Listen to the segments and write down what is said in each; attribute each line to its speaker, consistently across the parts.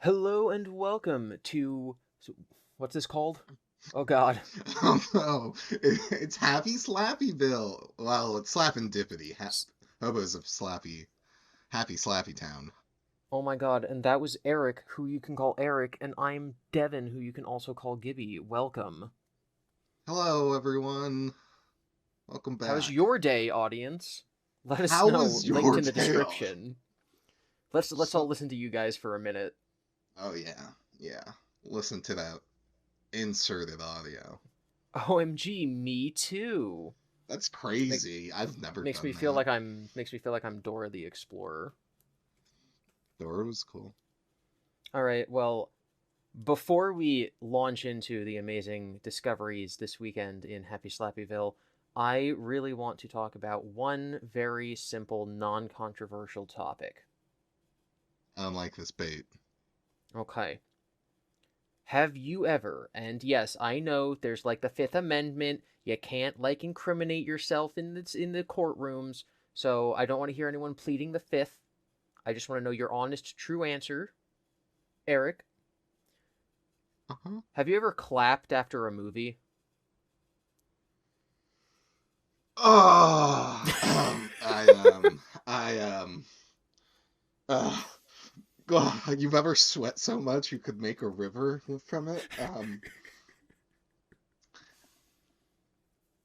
Speaker 1: Hello and welcome to what's this called? Oh God.
Speaker 2: Oh no, it's Happy Slappyville. Well, it's Slapendipity.
Speaker 1: S-
Speaker 2: Hobos of Happy Slappy Town.
Speaker 1: Oh my God. And that was Eric, who you can call Eric, and I'm Devin, who you can also call Gibby. Welcome.
Speaker 2: Hello, everyone. Welcome
Speaker 1: How's
Speaker 2: back.
Speaker 1: your day, audience? Let us
Speaker 2: How
Speaker 1: know.
Speaker 2: was
Speaker 1: Linked
Speaker 2: your
Speaker 1: in the
Speaker 2: day off?
Speaker 1: description. Let's all
Speaker 2: So,
Speaker 1: listen to you guys for a minute.
Speaker 2: oh yeah, yeah. Listen to that inserted audio.
Speaker 1: OMG, me too.
Speaker 2: That's
Speaker 1: Make,
Speaker 2: crazy. I've never
Speaker 1: makes me
Speaker 2: done
Speaker 1: feel
Speaker 2: that.
Speaker 1: like I'm Dora the Explorer.
Speaker 2: Dora was cool.
Speaker 1: All right. Well, before we launch into the amazing discoveries this weekend in Happy Slappyville, I really want to talk about one very simple, non controversial topic.
Speaker 2: I don't like this bait.
Speaker 1: Okay. Have you ever, and yes, I know there's like the Fifth Amendment, you can't like incriminate yourself in the courtrooms, so I don't want to hear anyone pleading the Fifth. I just want to know your honest, true answer. Eric,
Speaker 2: Uh-huh.
Speaker 1: have you ever clapped after a movie?
Speaker 2: Oh, uh, God, you've ever sweat so much you could make a river from it?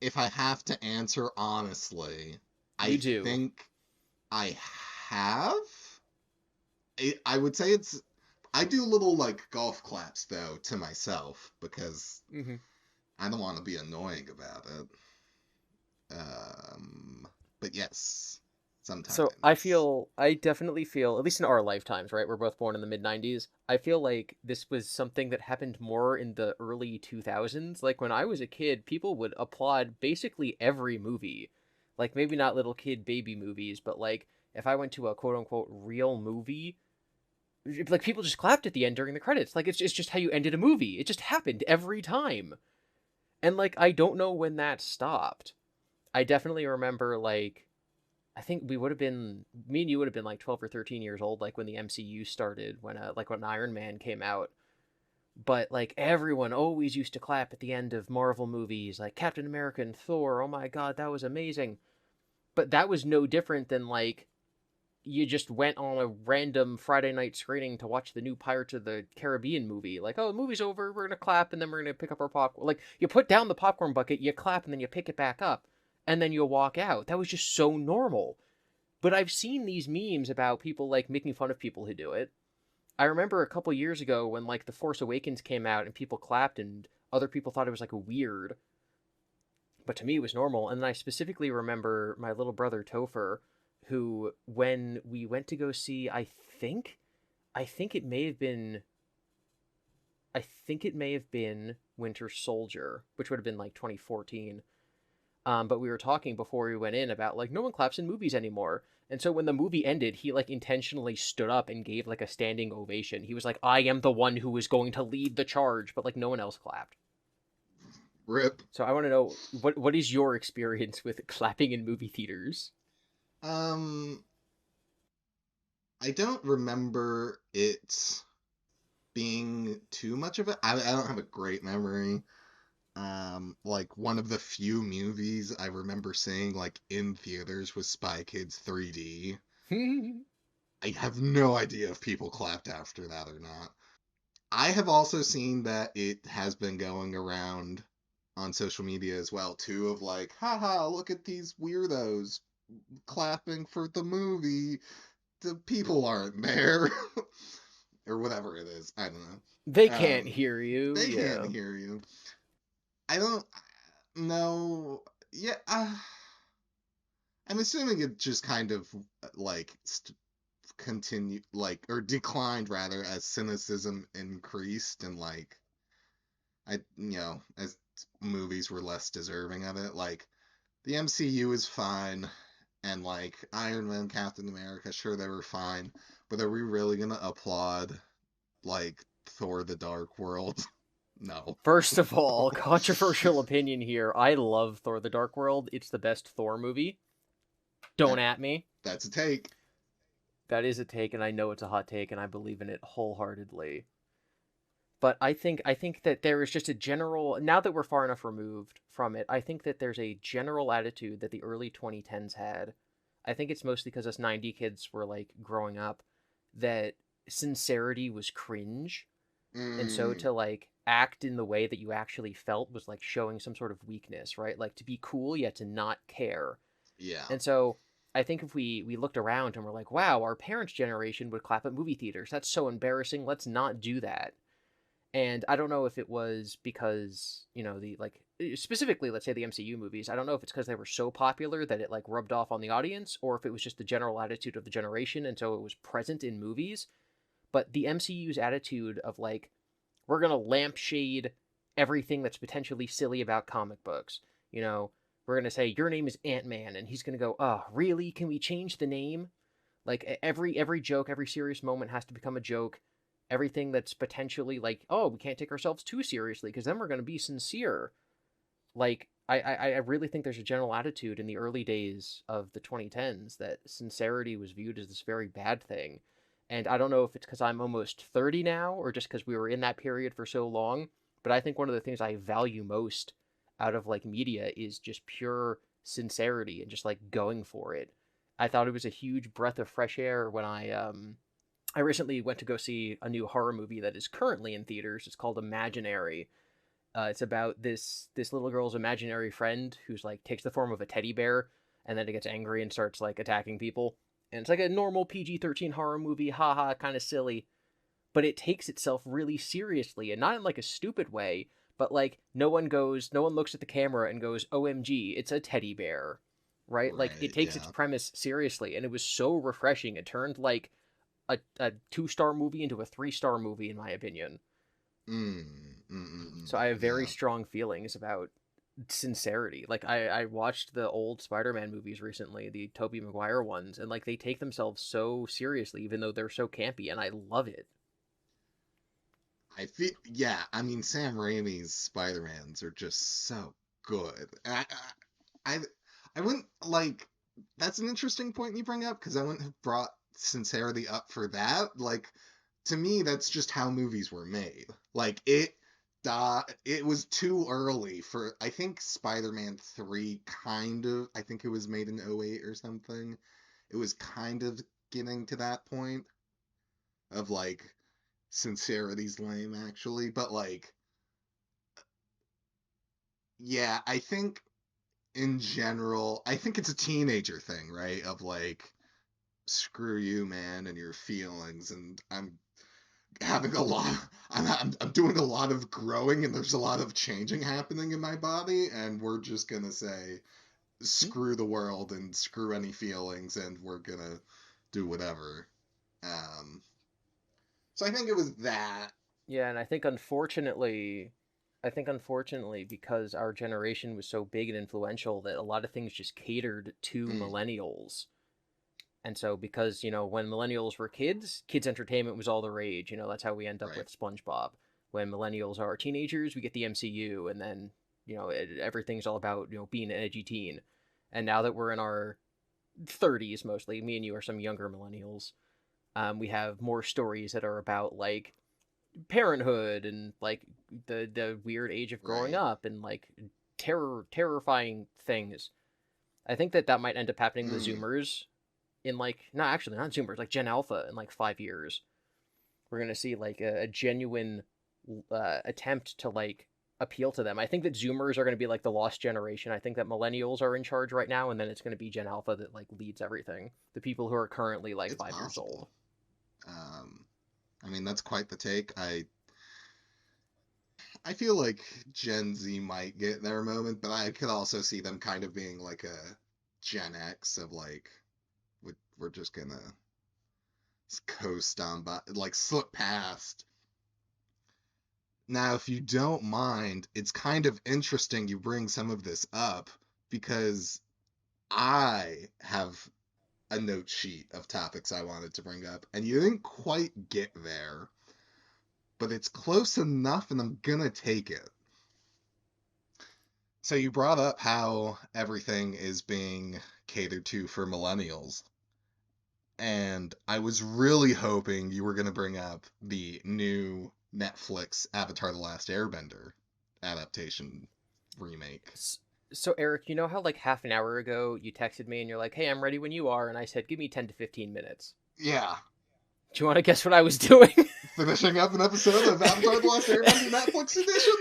Speaker 2: If I have to answer honestly, I
Speaker 1: You do.
Speaker 2: think I have. I would say it's. I do little like golf claps though to myself because
Speaker 1: Hmm.
Speaker 2: I don't want to be annoying about it. Um, but yes,
Speaker 1: So I
Speaker 2: sometimes.
Speaker 1: feel, I definitely feel, at least in our lifetimes, right? We're both born in the mid 90s. I feel like this was something that happened more in the early 2000s. Like when I was a kid, people would applaud basically every movie. Like maybe not little kid baby movies, but like if I went to a quote unquote real movie, like people just clapped at the end during the credits. Like it's just how you ended a movie. It just happened every time. And like I don't know when that stopped. I definitely remember like I think we would have been me and you would have been like 12 or 13 years old like when the MCU started when Iron Man came out. But like everyone always used to clap at the end of Marvel movies like Captain America and Thor. Oh my god, that was amazing. But that was no different than like you just went on a random Friday night screening to watch the new Pirates of the Caribbean movie. Like, oh, the movie's over, we're gonna clap, and then we're gonna pick up our popcorn. Like, you put down the popcorn bucket, you clap, and then you pick it back up, and then you walk out. That was just so normal. But I've seen these memes about people like making fun of people who do it. I remember a couple years ago when like The Force Awakens came out and people clapped and other people thought it was like weird, but to me it was normal. And then I specifically remember my little brother Topher, who when we went to go see, I think it may have been, I think it may have been Winter Soldier, which would have been like 2014. But we were talking before we went in about like no one claps in movies anymore. And so when the movie ended, he like intentionally stood up and gave like a standing ovation. He was like, "I am the one who is going to lead the charge," but like no one else clapped.
Speaker 2: Rip.
Speaker 1: So I want to know what is your experience with clapping in movie theaters?
Speaker 2: Um, I don't remember it being too much of it. I don't have a great memory. Like one of the few movies I remember seeing like in theaters was Spy Kids 3D. I have no idea if people clapped after that or not. I have also seen that it has been going around on social media as well too of like, haha, look at these weirdos clapping for the movie. The people aren't there. Or whatever it is. I don't know.
Speaker 1: They can't hear you.
Speaker 2: They can't
Speaker 1: Yeah.
Speaker 2: hear you. I don't know. Yeah, I'm assuming it just kind of like continued, like, or declined rather, as cynicism increased and like as movies were less deserving of it. Like the MCU is fine, and like Iron Man, Captain America, sure they were fine, but are we really gonna applaud like Thor: The Dark World? No.
Speaker 1: First of all, controversial opinion here. I love Thor: The Dark World. It's the best Thor movie. Don't
Speaker 2: That
Speaker 1: at me.
Speaker 2: that's a take.
Speaker 1: That is a take, and I know it's a hot take, and I believe in it wholeheartedly. But I think that there is just a general, now that we're far enough removed from it, I think that there's a general attitude that the early 2010s had. I think it's mostly because us 90 kids were like growing up, that sincerity was cringe. And so
Speaker 2: Mm,
Speaker 1: to like act in the way that you actually felt was like showing some sort of weakness, right? Like to be cool yet to not care.
Speaker 2: yeah,
Speaker 1: And so I think if we looked around and we're like, wow, our parents' generation would clap at movie theaters. That's so embarrassing. Let's not do that. And I don't know if it was because, the like specifically, let's say the MCU movies, I don't know if it's because they were so popular that it like rubbed off on the audience, or if it was just the general attitude of the generation and so it was present in movies. But the MCU's attitude of like, we're going to lampshade everything that's potentially silly about comic books. You know, we're going to say your name is Ant-Man, and he's going to go, "Oh, really? Can we change the name?" Like every joke, every serious moment has to become a joke. Everything that's potentially like, "Oh, we can't take ourselves too seriously because then we're going to be sincere." Like I really think there's a general attitude in the early days of the 2010s that sincerity was viewed as this very bad thing. And I don't know if it's because I'm almost 30 now or just because we were in that period for so long, but I think one of the things I value most out of like media is just pure sincerity and just like going for it. I thought it was a huge breath of fresh air when I recently went to go see a new horror movie that is currently in theaters. It's called Imaginary. It's about this little girl's imaginary friend who's like takes the form of a teddy bear, and then it gets angry and starts like attacking people. And it's like a normal PG-13 horror movie, haha, kind of silly, but it takes itself really seriously, and not in like a stupid way, but like no one looks at the camera and goes, "OMG, it's a teddy bear." Right? Like it
Speaker 2: right,
Speaker 1: takes its
Speaker 2: yeah.
Speaker 1: premise seriously, and it was so refreshing. It turned like a 2-star movie into a 3-star movie in my opinion. So I have very
Speaker 2: Yeah.
Speaker 1: strong feelings about sincerity. Like I watched the old Spider-Man movies recently, the Tobey Maguire ones, and like they take themselves so seriously even though they're so campy, and I love it.
Speaker 2: I feel, yeah, I mean, Sam Raimi's Spider-Mans are just so good. I, I wouldn't, like, that's an interesting point you bring up, because I wouldn't have brought sincerity up for that. Like, to me, that's just how movies were made. Like, it was too early for, I think Spider-Man 3 kind of, I think it was made in '08 or something. It was kind of getting to that point of, like, sincerity's lame actually, but like, yeah, I think in general, I think it's a teenager thing, right? Of like, screw you, man, and your feelings, and I'm having a lot. I'm doing a lot of growing, and there's a lot of changing happening in my body, and we're just gonna say
Speaker 1: Hmm?
Speaker 2: screw the world and screw any feelings, and we're gonna do whatever. Um, so I think it was that.
Speaker 1: Yeah, and I think unfortunately because our generation was so big and influential that a lot of things just catered to
Speaker 2: Mm,
Speaker 1: millennials. And so because, when millennials were kids, kids entertainment was all the rage. That's how we end up
Speaker 2: right.
Speaker 1: with SpongeBob. When millennials are teenagers, we get the MCU, and then, everything's all about, being an edgy teen. And now that we're in our 30s mostly, me and you are some younger millennials, we have more stories that are about like parenthood and like the weird age of growing
Speaker 2: Right.
Speaker 1: up and like terrifying things. I think that might end up happening with
Speaker 2: Mm,
Speaker 1: Zoomers in like, no, actually not Zoomers, like Gen Alpha in like 5 years. We're gonna see like a genuine attempt to like appeal to them. I think that Zoomers are gonna be like the lost generation. I think that millennials are in charge right now, and then it's gonna be Gen Alpha that like leads everything. The people who are currently like
Speaker 2: it's
Speaker 1: 5 years old.
Speaker 2: possible. Um, I mean, that's quite the take. I feel like Gen Z might get their moment, but I could also see them kind of being like a Gen X of like we're just gonna coast on by, like slip past. Now, if you don't mind, it's kind of interesting you bring some of this up because I have a note sheet of topics I wanted to bring up, and you didn't quite get there, but it's close enough, and I'm gonna take it. So you brought up how everything is being catered to for millennials. And I was really hoping you were going to bring up the new Netflix Avatar: The Last Airbender adaptation remake.
Speaker 1: S- So Eric, you know how like half an hour ago you texted me and you're like, "Hey, I'm ready when you are," and I said, "Give me 10 to 15 minutes."
Speaker 2: Yeah,
Speaker 1: Do you want to guess what I was doing?
Speaker 2: finishing up an episode of Avatar: The Last Airbender Netflix edition.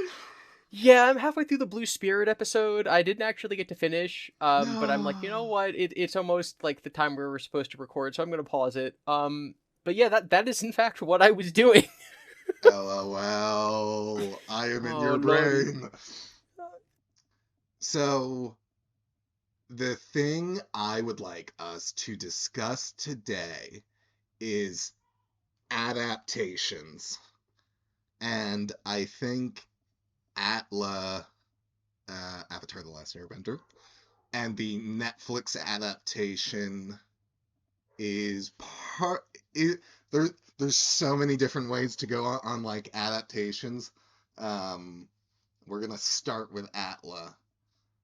Speaker 1: Yeah, I'm halfway through the Blue Spirit episode. I didn't actually get to finish, but I'm like, you know
Speaker 2: No.
Speaker 1: what? It's almost like the time we were supposed to record, so I'm gonna pause it. But yeah, that is in fact what I was doing.
Speaker 2: LOL. I am in
Speaker 1: Oh
Speaker 2: your
Speaker 1: lordy.
Speaker 2: brain. So, the thing I would like us to discuss today is adaptations. And I think Avatar: The Last Airbender, and the Netflix adaptation is part. It, there, there's so many different ways to go on like adaptations. Um, we're gonna start with Atla,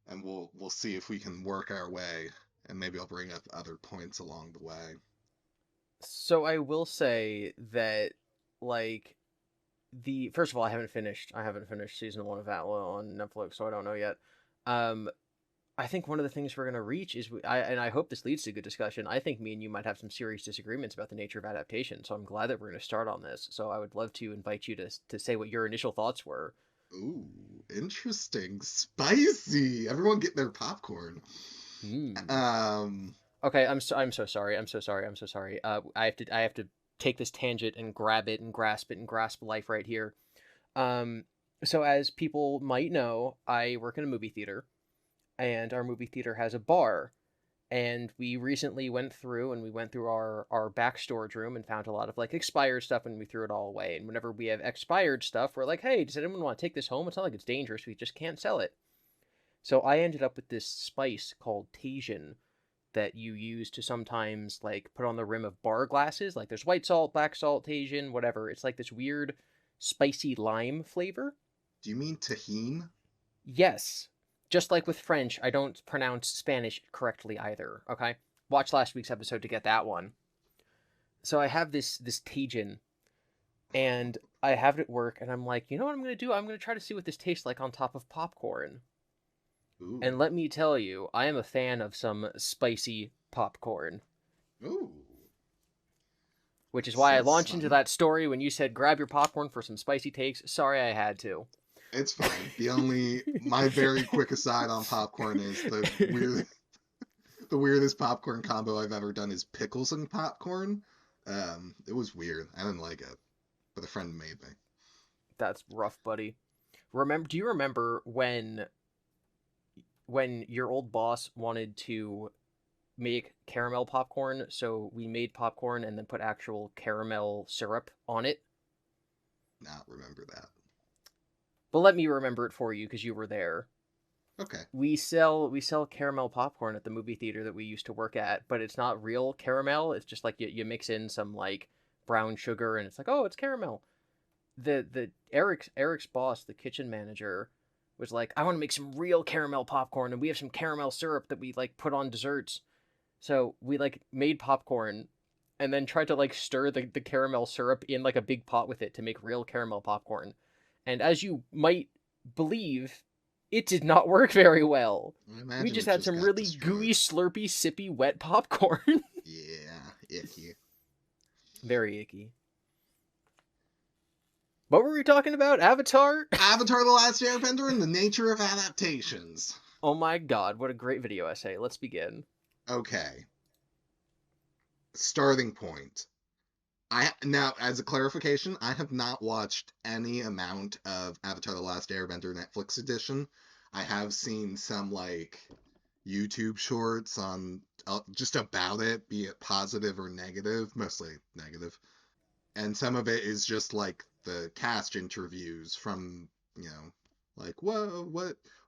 Speaker 2: and we'll see if we can work our way, and maybe I'll bring up other points along the way.
Speaker 1: So I will say that, like, the first of all, I haven't finished season one of Atla on Netflix, so I don't know yet. Um, I think one of the things we're gonna reach is and I hope this leads to good discussion. I think me and you might have some serious disagreements about the nature of adaptation, so I'm glad that we're gonna start on this. So I would love to invite you to say what your initial thoughts were.
Speaker 2: Ooh, interesting, spicy. Everyone get their popcorn.
Speaker 1: Hmm.
Speaker 2: Um,
Speaker 1: Okay, I'm so sorry. I'm so sorry. I have to take this tangent and grab it and grasp it and grasp life right here. Um, so as people might know, I work in a movie theater, and our movie theater has a bar. And we recently went through our back storage room and found a lot of like expired stuff, and we threw it all away. And whenever we have expired stuff, we're like, hey, does anyone want to take this home? It's not like it's dangerous, we just can't sell it. So I ended up with this spice called Tajin that you use to sometimes like put on the rim of bar glasses. Like there's white salt, black salt, Tajin, whatever. It's like this weird spicy lime flavor.
Speaker 2: do you mean tahine?
Speaker 1: Yes. Just like with French, I don't pronounce Spanish correctly either, okay? Watch last week's episode to get that one. So I have this Tajin, and I have it at work, and I'm like, you know what I'm gonna do? I'm gonna try to see what this tastes like on top of popcorn.
Speaker 2: Ooh,
Speaker 1: And let me tell you, I am a fan of some spicy popcorn.
Speaker 2: ooh,
Speaker 1: Which is why I
Speaker 2: says
Speaker 1: launched into
Speaker 2: some.
Speaker 1: that story when you said grab your popcorn for some spicy takes. Sorry I had to.
Speaker 2: It's fine. My very quick aside on popcorn is the weirdest popcorn combo I've ever done is pickles and popcorn. It was weird. I didn't like it, but a friend made me.
Speaker 1: That's rough, buddy. Do you remember when your old boss wanted to make caramel popcorn, so we made popcorn and then put actual caramel syrup on it?
Speaker 2: Not remember that.
Speaker 1: But let me remember it for you because you were there.
Speaker 2: Okay.
Speaker 1: We sell caramel popcorn at the movie theater that we used to work at, but it's not real caramel. It's just like you mix in some like brown sugar and it's like, oh, it's caramel. The Eric's boss, the kitchen manager, was like, I want to make some real caramel popcorn, and we have some caramel syrup that we like put on desserts. So we like made popcorn and then tried to like stir the caramel syrup in like a big pot with it to make real caramel popcorn. And as you might believe, it did not work very well.
Speaker 2: I
Speaker 1: We
Speaker 2: imagine
Speaker 1: just
Speaker 2: it
Speaker 1: had
Speaker 2: just
Speaker 1: some
Speaker 2: got
Speaker 1: really gooey,
Speaker 2: destroyed.
Speaker 1: slurpy, sippy, wet popcorn.
Speaker 2: Yeah, icky.
Speaker 1: Very icky. What were we talking about? Avatar?
Speaker 2: Avatar: The Last Airbender and the nature of adaptations.
Speaker 1: Oh my god, what a great video essay. Let's begin.
Speaker 2: Okay. Starting point. I now, as a clarification, I have not watched any amount of Avatar: The Last Airbender Netflix edition. I have seen some like YouTube shorts on just about it, be it positive or negative, mostly negative. And some of it is just like the cast interviews from, like, whoa,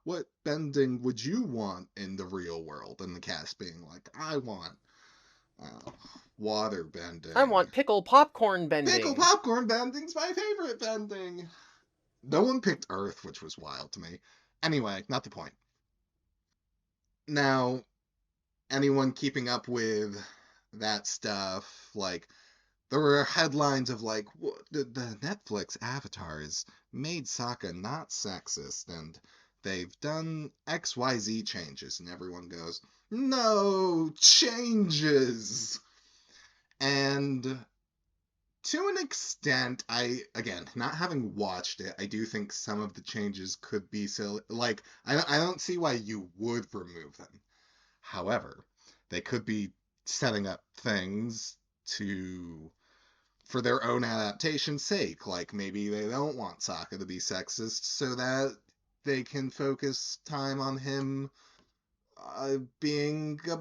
Speaker 2: what bending would you want in the real world? And the cast being like, I want uh, water
Speaker 1: I
Speaker 2: bending.
Speaker 1: want pickle popcorn
Speaker 2: Pickle
Speaker 1: bending.
Speaker 2: popcorn bending's my favorite bending. No one picked Earth, which was wild to me. Anyway, not the point. Now, anyone keeping up with that stuff. Like, there were headlines of like, the Netflix Avatar has made Sokka not sexist, and they've done XYZ changes, and everyone goes, no changes. And to an extent, again, not having watched it, I do think some of the changes could be silly. Like, I don't see why you would remove them. However, they could be setting up things to for their own adaptation's sake. Like, maybe they don't want Sokka to be sexist so that they can focus time on him being a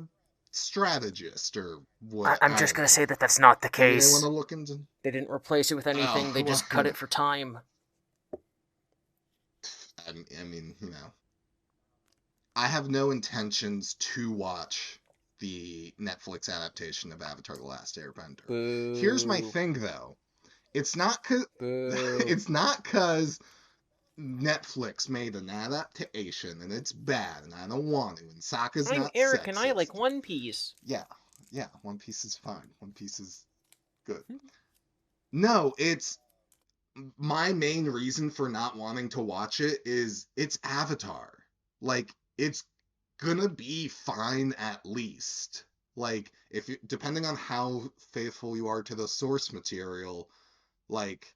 Speaker 2: strategist or what.
Speaker 1: I'm
Speaker 2: I
Speaker 1: just
Speaker 2: don't
Speaker 1: gonna
Speaker 2: know.
Speaker 1: say that that's not the
Speaker 2: Maybe they want
Speaker 1: case.
Speaker 2: to look into.
Speaker 1: They didn't replace it with
Speaker 2: Oh,
Speaker 1: anything. They
Speaker 2: well,
Speaker 1: just cut it for time.
Speaker 2: I mean, I have no intentions to watch the Netflix adaptation of Avatar: The Last Airbender. Here's my
Speaker 1: Boo.
Speaker 2: thing, though. It's not cause
Speaker 1: Boo.
Speaker 2: it's not cause Netflix made an adaptation and it's bad and I don't want to and Sokka's
Speaker 1: I'm
Speaker 2: not
Speaker 1: Eric and I like
Speaker 2: sexist.
Speaker 1: One Piece.
Speaker 2: Yeah, yeah, One Piece is fine. One Piece is good. No, it's my main reason for not wanting to watch it is it's Avatar. Like, it's gonna be fine at least. Like, if you, depending on how faithful you are to the source material, like,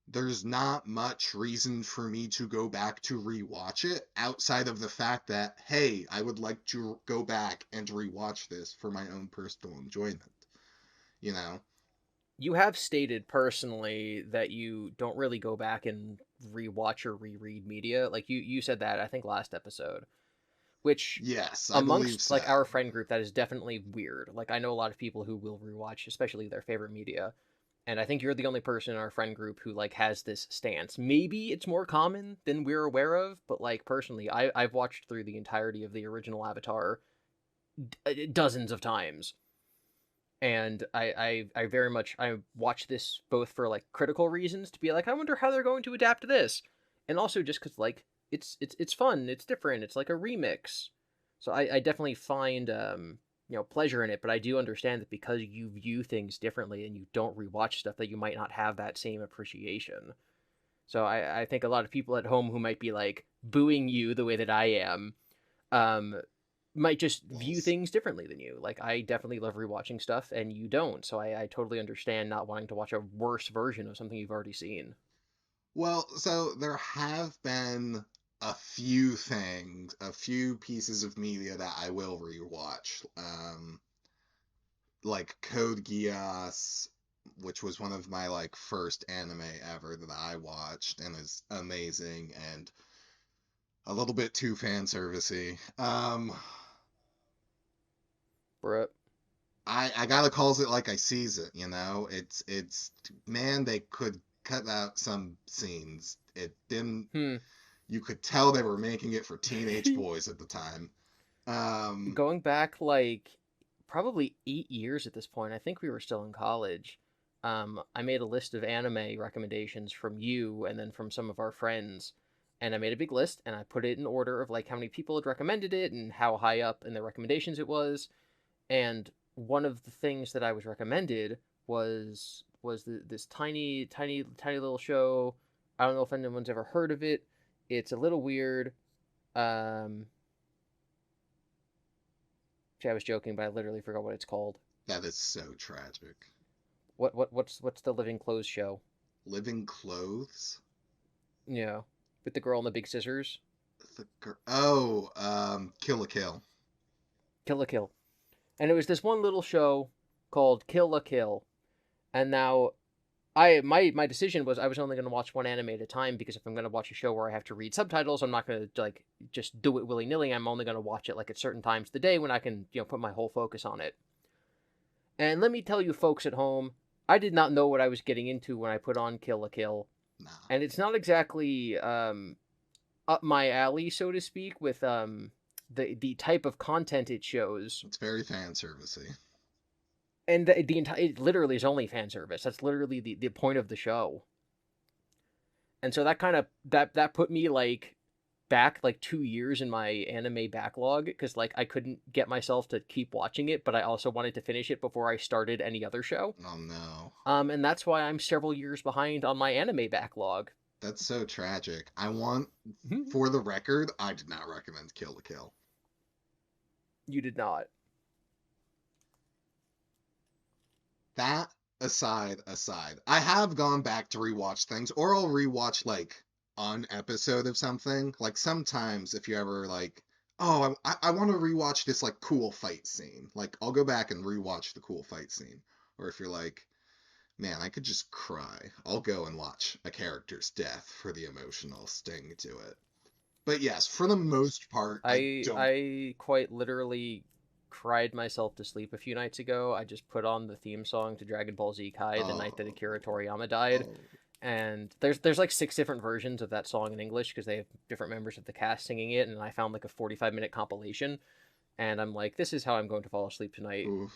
Speaker 2: there's not much reason for me to go back to rewatch it outside of the fact that, hey, I would like to go back and rewatch this for my own personal enjoyment. You know?
Speaker 1: You have stated personally that you don't really go back and rewatch or reread media. Like you said that I think last episode, which
Speaker 2: Yes, I believe
Speaker 1: amongst like
Speaker 2: so.
Speaker 1: our friend group that is definitely weird. Like I know a lot of people who will rewatch, especially their favorite media, and I think you're the only person in our friend group who like has this stance. Maybe it's more common than we're aware of, but like personally, I've watched through the entirety of the original Avatar dozens of times, and I very much I watch this both for like critical reasons to be like I wonder how they're going to adapt this, and also just because like it's fun, it's different, it's like a remix, so I definitely find pleasure in it, but I do understand that because you view things differently and you don't rewatch stuff that you might not have that same appreciation. So I think a lot of people at home who might be like booing you the way that I am, um, might just view
Speaker 2: Yes.
Speaker 1: things differently than you. Like I definitely love rewatching stuff, and you don't. So I totally understand not wanting to watch a worse version of something you've already seen.
Speaker 2: Well, so there have been a few pieces of media that I will rewatch. Like Code Geass, which was one of my like first anime ever that I watched and is amazing and a little bit too fan servicey.
Speaker 1: Bruh.
Speaker 2: I gotta calls it like I sees it, you know? It's man, they could cut out some scenes. It didn't
Speaker 1: Hmm.
Speaker 2: you could tell they were making it for teenage boys at the time. Um
Speaker 1: Going back like probably 8 years at this point. I think we were still in college. I made a list of anime recommendations from you and then from some of our friends, and I made a big list and I put it in order of like how many people had recommended it and how high up in the recommendations it was. And one of the things that I was recommended was this tiny little show. I don't know if anyone's ever heard of it. It's a little weird. Um, I was joking, but I literally forgot what it's called.
Speaker 2: that is so tragic.
Speaker 1: What's the Living Clothes show?
Speaker 2: Living Clothes?
Speaker 1: Yeah, with the girl and the big scissors.
Speaker 2: Kill la Kill.
Speaker 1: Kill la Kill. And it was this one little show called Kill la Kill. And now my decision was I was only going to watch one anime at a time because if I'm going to watch a show where I have to read subtitles, I'm not going to like just do it willy nilly. I'm only going to watch it like at certain times of the day when I can put my whole focus on it. And let me tell you, folks at home, I did not know what I was getting into when I put on Kill la Kill,
Speaker 2: Nah.
Speaker 1: and it's not exactly up my alley, so to speak, with the type of content it shows.
Speaker 2: It's very fan servicey.
Speaker 1: And the entire it literally is only fan service. That's literally the point of the show. And so that kind of that put me like back like 2 years in my anime backlog because like I couldn't get myself to keep watching it, but I also wanted to finish it before I started any other show.
Speaker 2: Oh no.
Speaker 1: And that's why I'm several years behind on my anime backlog.
Speaker 2: That's so tragic.
Speaker 1: Mhm.
Speaker 2: For the record, I did not recommend Kill la Kill.
Speaker 1: You did not.
Speaker 2: That aside, I have gone back to rewatch things, or I'll rewatch like an episode of something. Like sometimes, if you ever like, oh, I want to rewatch this like cool fight scene, like I'll go back and rewatch the cool fight scene. Or if you're like, man, I could just cry, I'll go and watch a character's death for the emotional sting to it. But yes, for the most part, I don't.
Speaker 1: I quite literally cried myself to sleep a few nights ago. I just put on the theme song to Dragon Ball Z Kai the night that
Speaker 2: Oh,
Speaker 1: Akira Toriyama died,
Speaker 2: oh,
Speaker 1: and there's like 6 different versions of that song in English because they have different members of the cast singing it, and I found like a 45-minute compilation, and I'm like, this is how I'm going to fall asleep tonight.
Speaker 2: oof,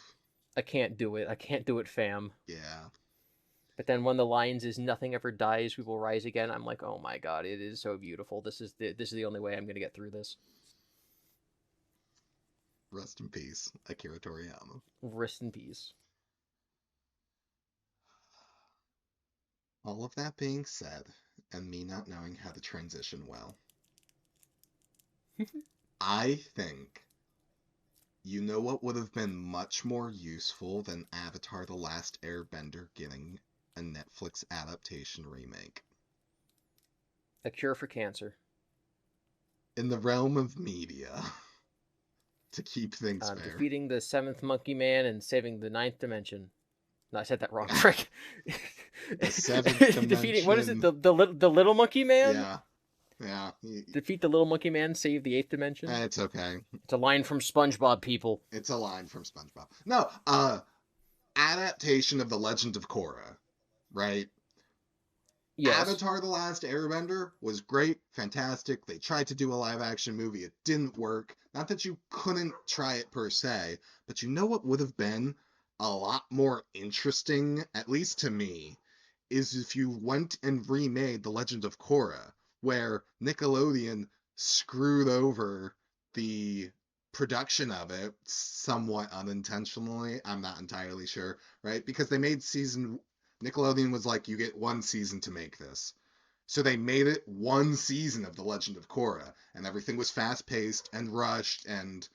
Speaker 1: I can't do it. I can't do it, fam.
Speaker 2: yeah.
Speaker 1: But then when the lines is nothing ever dies, we will rise again. I'm like, oh my god, it is so beautiful. This is the only way I'm gonna get through this.
Speaker 2: Rest in peace, Akira Toriyama.
Speaker 1: Rest in peace.
Speaker 2: All of that being said, and me not knowing how to transition well, I think you know what would have been much more useful than Avatar The Last Airbender getting a Netflix adaptation remake?
Speaker 1: A cure for cancer.
Speaker 2: In the realm of media, to keep things fair.
Speaker 1: Defeating the seventh monkey man and saving the ninth dimension. No, I said that wrong. Frick.
Speaker 2: The seventh
Speaker 1: Defeating, what is it?
Speaker 2: dimension.
Speaker 1: The little monkey man.
Speaker 2: Yeah, yeah.
Speaker 1: Defeat the little monkey man, save the eighth dimension.
Speaker 2: It's okay.
Speaker 1: It's a line from SpongeBob. People.
Speaker 2: It's a line from SpongeBob. No, adaptation of The Legend of Korra, right?
Speaker 1: Yes.
Speaker 2: Avatar The Last Airbender was great, fantastic. They tried to do a live action movie. It didn't work. Not that you couldn't try it per se, but you know what would have been a lot more interesting, at least to me, is if you went and remade The Legend of Korra, where Nickelodeon screwed over the production of it somewhat unintentionally. I'm not entirely sure, right? Because they made Nickelodeon was like, you get one season to make this. So they made it one season of The Legend of Korra, and everything was fast paced and rushed, and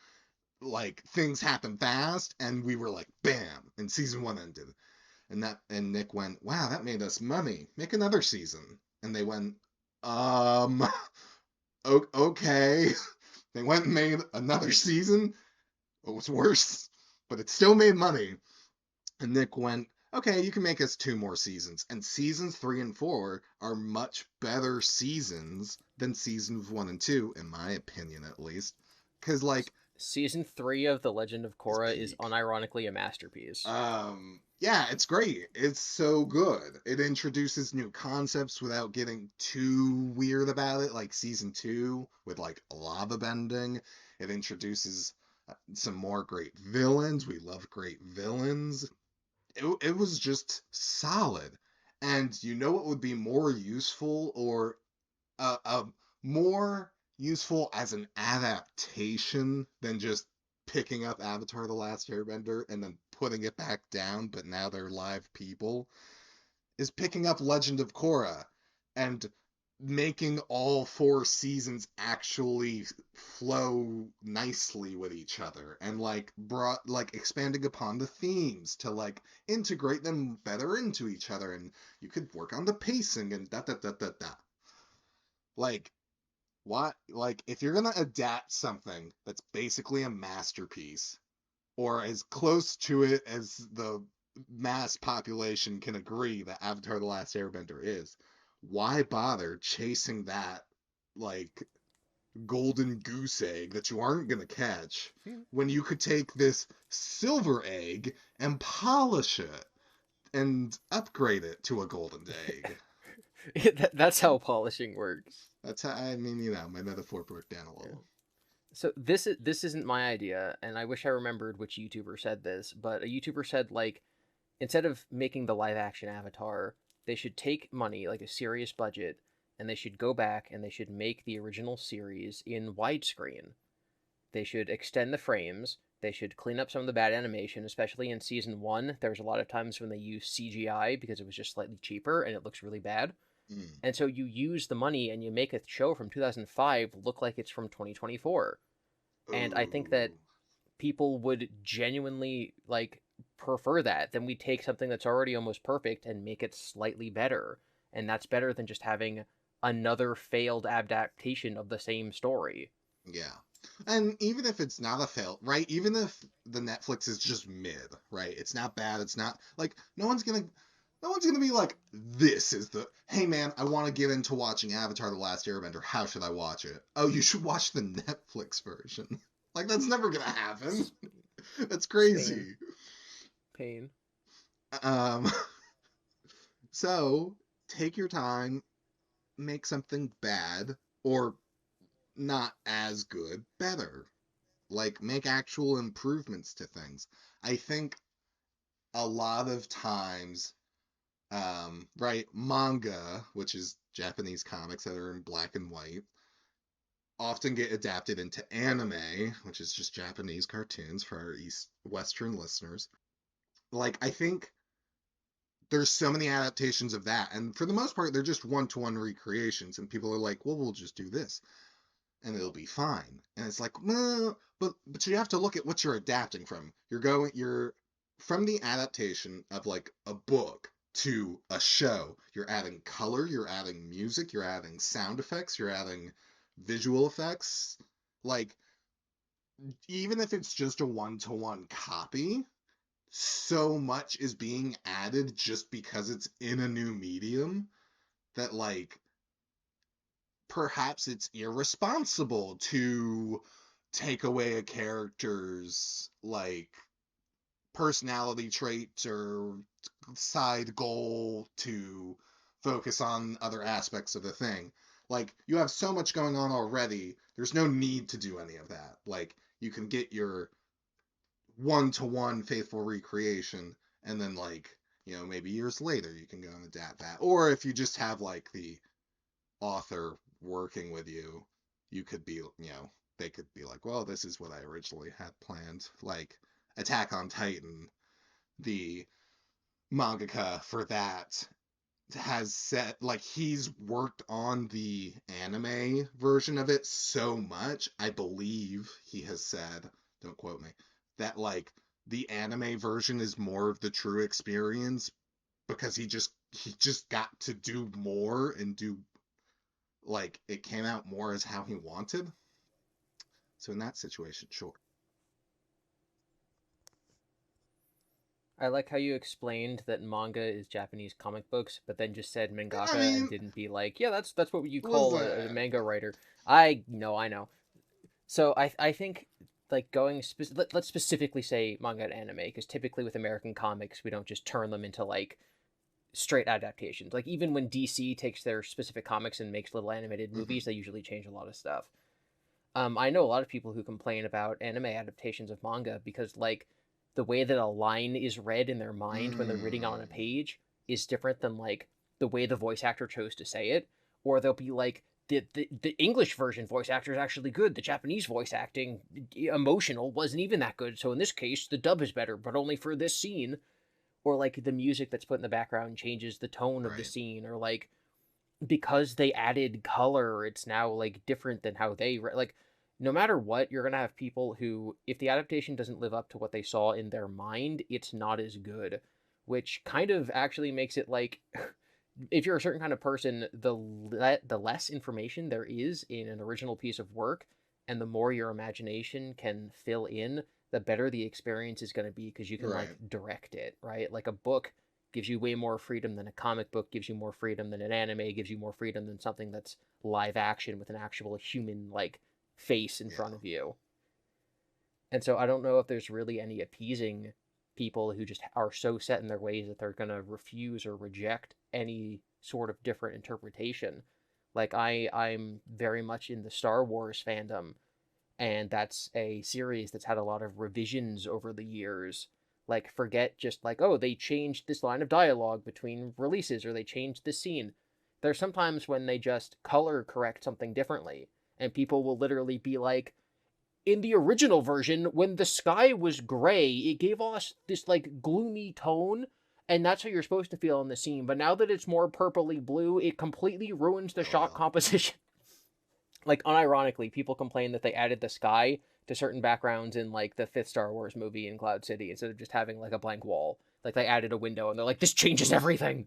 Speaker 2: like things happened fast, and we were like, bam, and season one ended. And Nick went, wow, that made us money. Make another season. And they went, um, okay. They went and made another season. It was worse, but it still made money. And Nick went, okay, you can make us 2 more seasons. And seasons 3 and 4 are much better seasons than seasons 1 and 2, in my opinion, at least. Because, like,
Speaker 1: Season 3 of The Legend of
Speaker 2: it's
Speaker 1: Korra is
Speaker 2: peak.
Speaker 1: unironically a masterpiece.
Speaker 2: Yeah, it's great. It's so good. It introduces new concepts without getting too weird about it, like season 2 with like lava bending. It introduces some more great villains. We love great villains. It was just solid. And you know what would be more useful, or more useful as an adaptation than just picking up Avatar The Last Airbender and then putting it back down, but now they're live people, is picking up Legend of Korra and making all 4 seasons actually flow nicely with each other, and like brought like expanding upon the themes to like integrate them better into each other, and you could work on the pacing and da. Like, why, like, if you're gonna adapt something that's basically a masterpiece, or as close to it as the mass population can agree that Avatar The Last Airbender is, why bother chasing that, like, golden goose egg that you aren't gonna catch when you could take this silver egg and polish it and upgrade it to a golden egg?
Speaker 1: That's how polishing works.
Speaker 2: That's how, I mean, my metaphor broke down a
Speaker 1: Yeah.
Speaker 2: little.
Speaker 1: So this isn't my idea, and I wish I remembered which YouTuber said this, but a YouTuber said like instead of making the live action Avatar, they should take money, like a serious budget, and they should go back and they should make the original series in widescreen. They should extend the frames. They should clean up some of the bad animation, especially in season one. There was a lot of times when they used CGI because it was just slightly cheaper and it looks really bad.
Speaker 2: Mm.
Speaker 1: And so you use the money and you make a show from 2005 look like it's from 2024. And I think that
Speaker 2: Ooh.
Speaker 1: people would genuinely like prefer that. Then we take something that's already almost perfect and make it slightly better. And that's better than just having another failed adaptation of the same story.
Speaker 2: Yeah. And even if it's not a fail, right? Even if the Netflix is just mid, right? It's not bad. It's not like no one's gonna be like, this is the hey man, I want to get into watching Avatar: The Last Airbender. How should I watch it? Oh, you should watch the Netflix version. Like that's never gonna happen. That's
Speaker 1: Pain.
Speaker 2: crazy.
Speaker 1: Pain.
Speaker 2: Um, so take your time, make something bad or not as good better. Like make actual improvements to things. I think a lot of times, right, manga, which is Japanese comics that are in black and white, often get adapted into anime, which is just Japanese cartoons for our East Western listeners. Like I think there's so many adaptations of that, and for the most part, they're just one-to-one recreations, and people are like, well, we'll just do this and it'll be fine. And it's like, well, but you have to look at what you're adapting from. You're from the adaptation of like a book to a show. You're adding color, you're adding music, you're adding sound effects, you're adding visual effects. Like even if it's just a one-to-one copy, so much is being added just because it's in a new medium that like perhaps it's irresponsible to take away a character's like personality traits or side goal to focus on other aspects of the thing. Like you have so much going on already, there's no need to do any of that. Like you can get your one-to-one faithful recreation and then like, maybe years later you can go and adapt that. Or if you just have like the author working with you, you could be, they could be like, well, this is what I originally had planned. Like Attack on Titan, the mangaka for that has said, like, he's worked on the anime version of it so much, I believe he has said, don't quote me, that like the anime version is more of the true experience because he just got to do more and do like it came out more as how he wanted. So in that situation, sure.
Speaker 1: I like how you explained that manga is Japanese comic books, but then just said
Speaker 2: I
Speaker 1: mangaka and
Speaker 2: mean,
Speaker 1: didn't be like, yeah, that's what you call a
Speaker 2: listen,
Speaker 1: manga writer. I know. So I think like let's specifically say manga and anime because typically with American comics we don't just turn them into like straight adaptations. Like even when DC takes their specific comics and makes little animated
Speaker 2: mm-hmm,
Speaker 1: movies, they usually change a lot of stuff. I know a lot of people who complain about anime adaptations of manga because like the way that a line is read in their mind when they're reading on a
Speaker 2: mm,
Speaker 1: page is different than like the way the voice actor chose to say it, or they'll be like the English version voice actor is actually good. The Japanese voice acting emotional wasn't even that good. So in this case, the dub is better, but only for this scene. Or like the music that's put in the background changes the tone of the
Speaker 2: right,
Speaker 1: scene, or like because they added color, it's now like different than how like. No matter what, you're gonna have people who, if the adaptation doesn't live up to what they saw in their mind, it's not as good, which kind of actually makes it like, if you're a certain kind of person, the less information there is in an original piece of work, and the more your imagination can fill in, the better the experience is going to be because you can like
Speaker 2: right,
Speaker 1: direct it, right? Like a book gives you way more freedom than a comic book gives you more freedom than an anime gives you more freedom than something that's live action with an actual human like face in front
Speaker 2: yeah,
Speaker 1: of you. And so I don't know if there's really any appeasing people who just are so set in their ways that they're going to refuse or reject any sort of different interpretation. Like I'm very much in the Star Wars fandom, and that's a series that's had a lot of revisions over the years. Like forget just like, oh, they changed this line of dialogue between releases or they changed this scene. There's sometimes when they just color correct something differently, and people will literally be like, in the original version, when the sky was gray, it gave us this like gloomy tone, and that's how you're supposed to feel in the scene. But now that it's more purpley blue, it completely ruins the shot
Speaker 2: Oh,
Speaker 1: composition. Like unironically, people complain that they added the sky to certain backgrounds in like the fifth Star Wars movie in Cloud City instead of just having like a blank wall. Like they added a window, and they're like, "This changes
Speaker 2: oof.
Speaker 1: everything."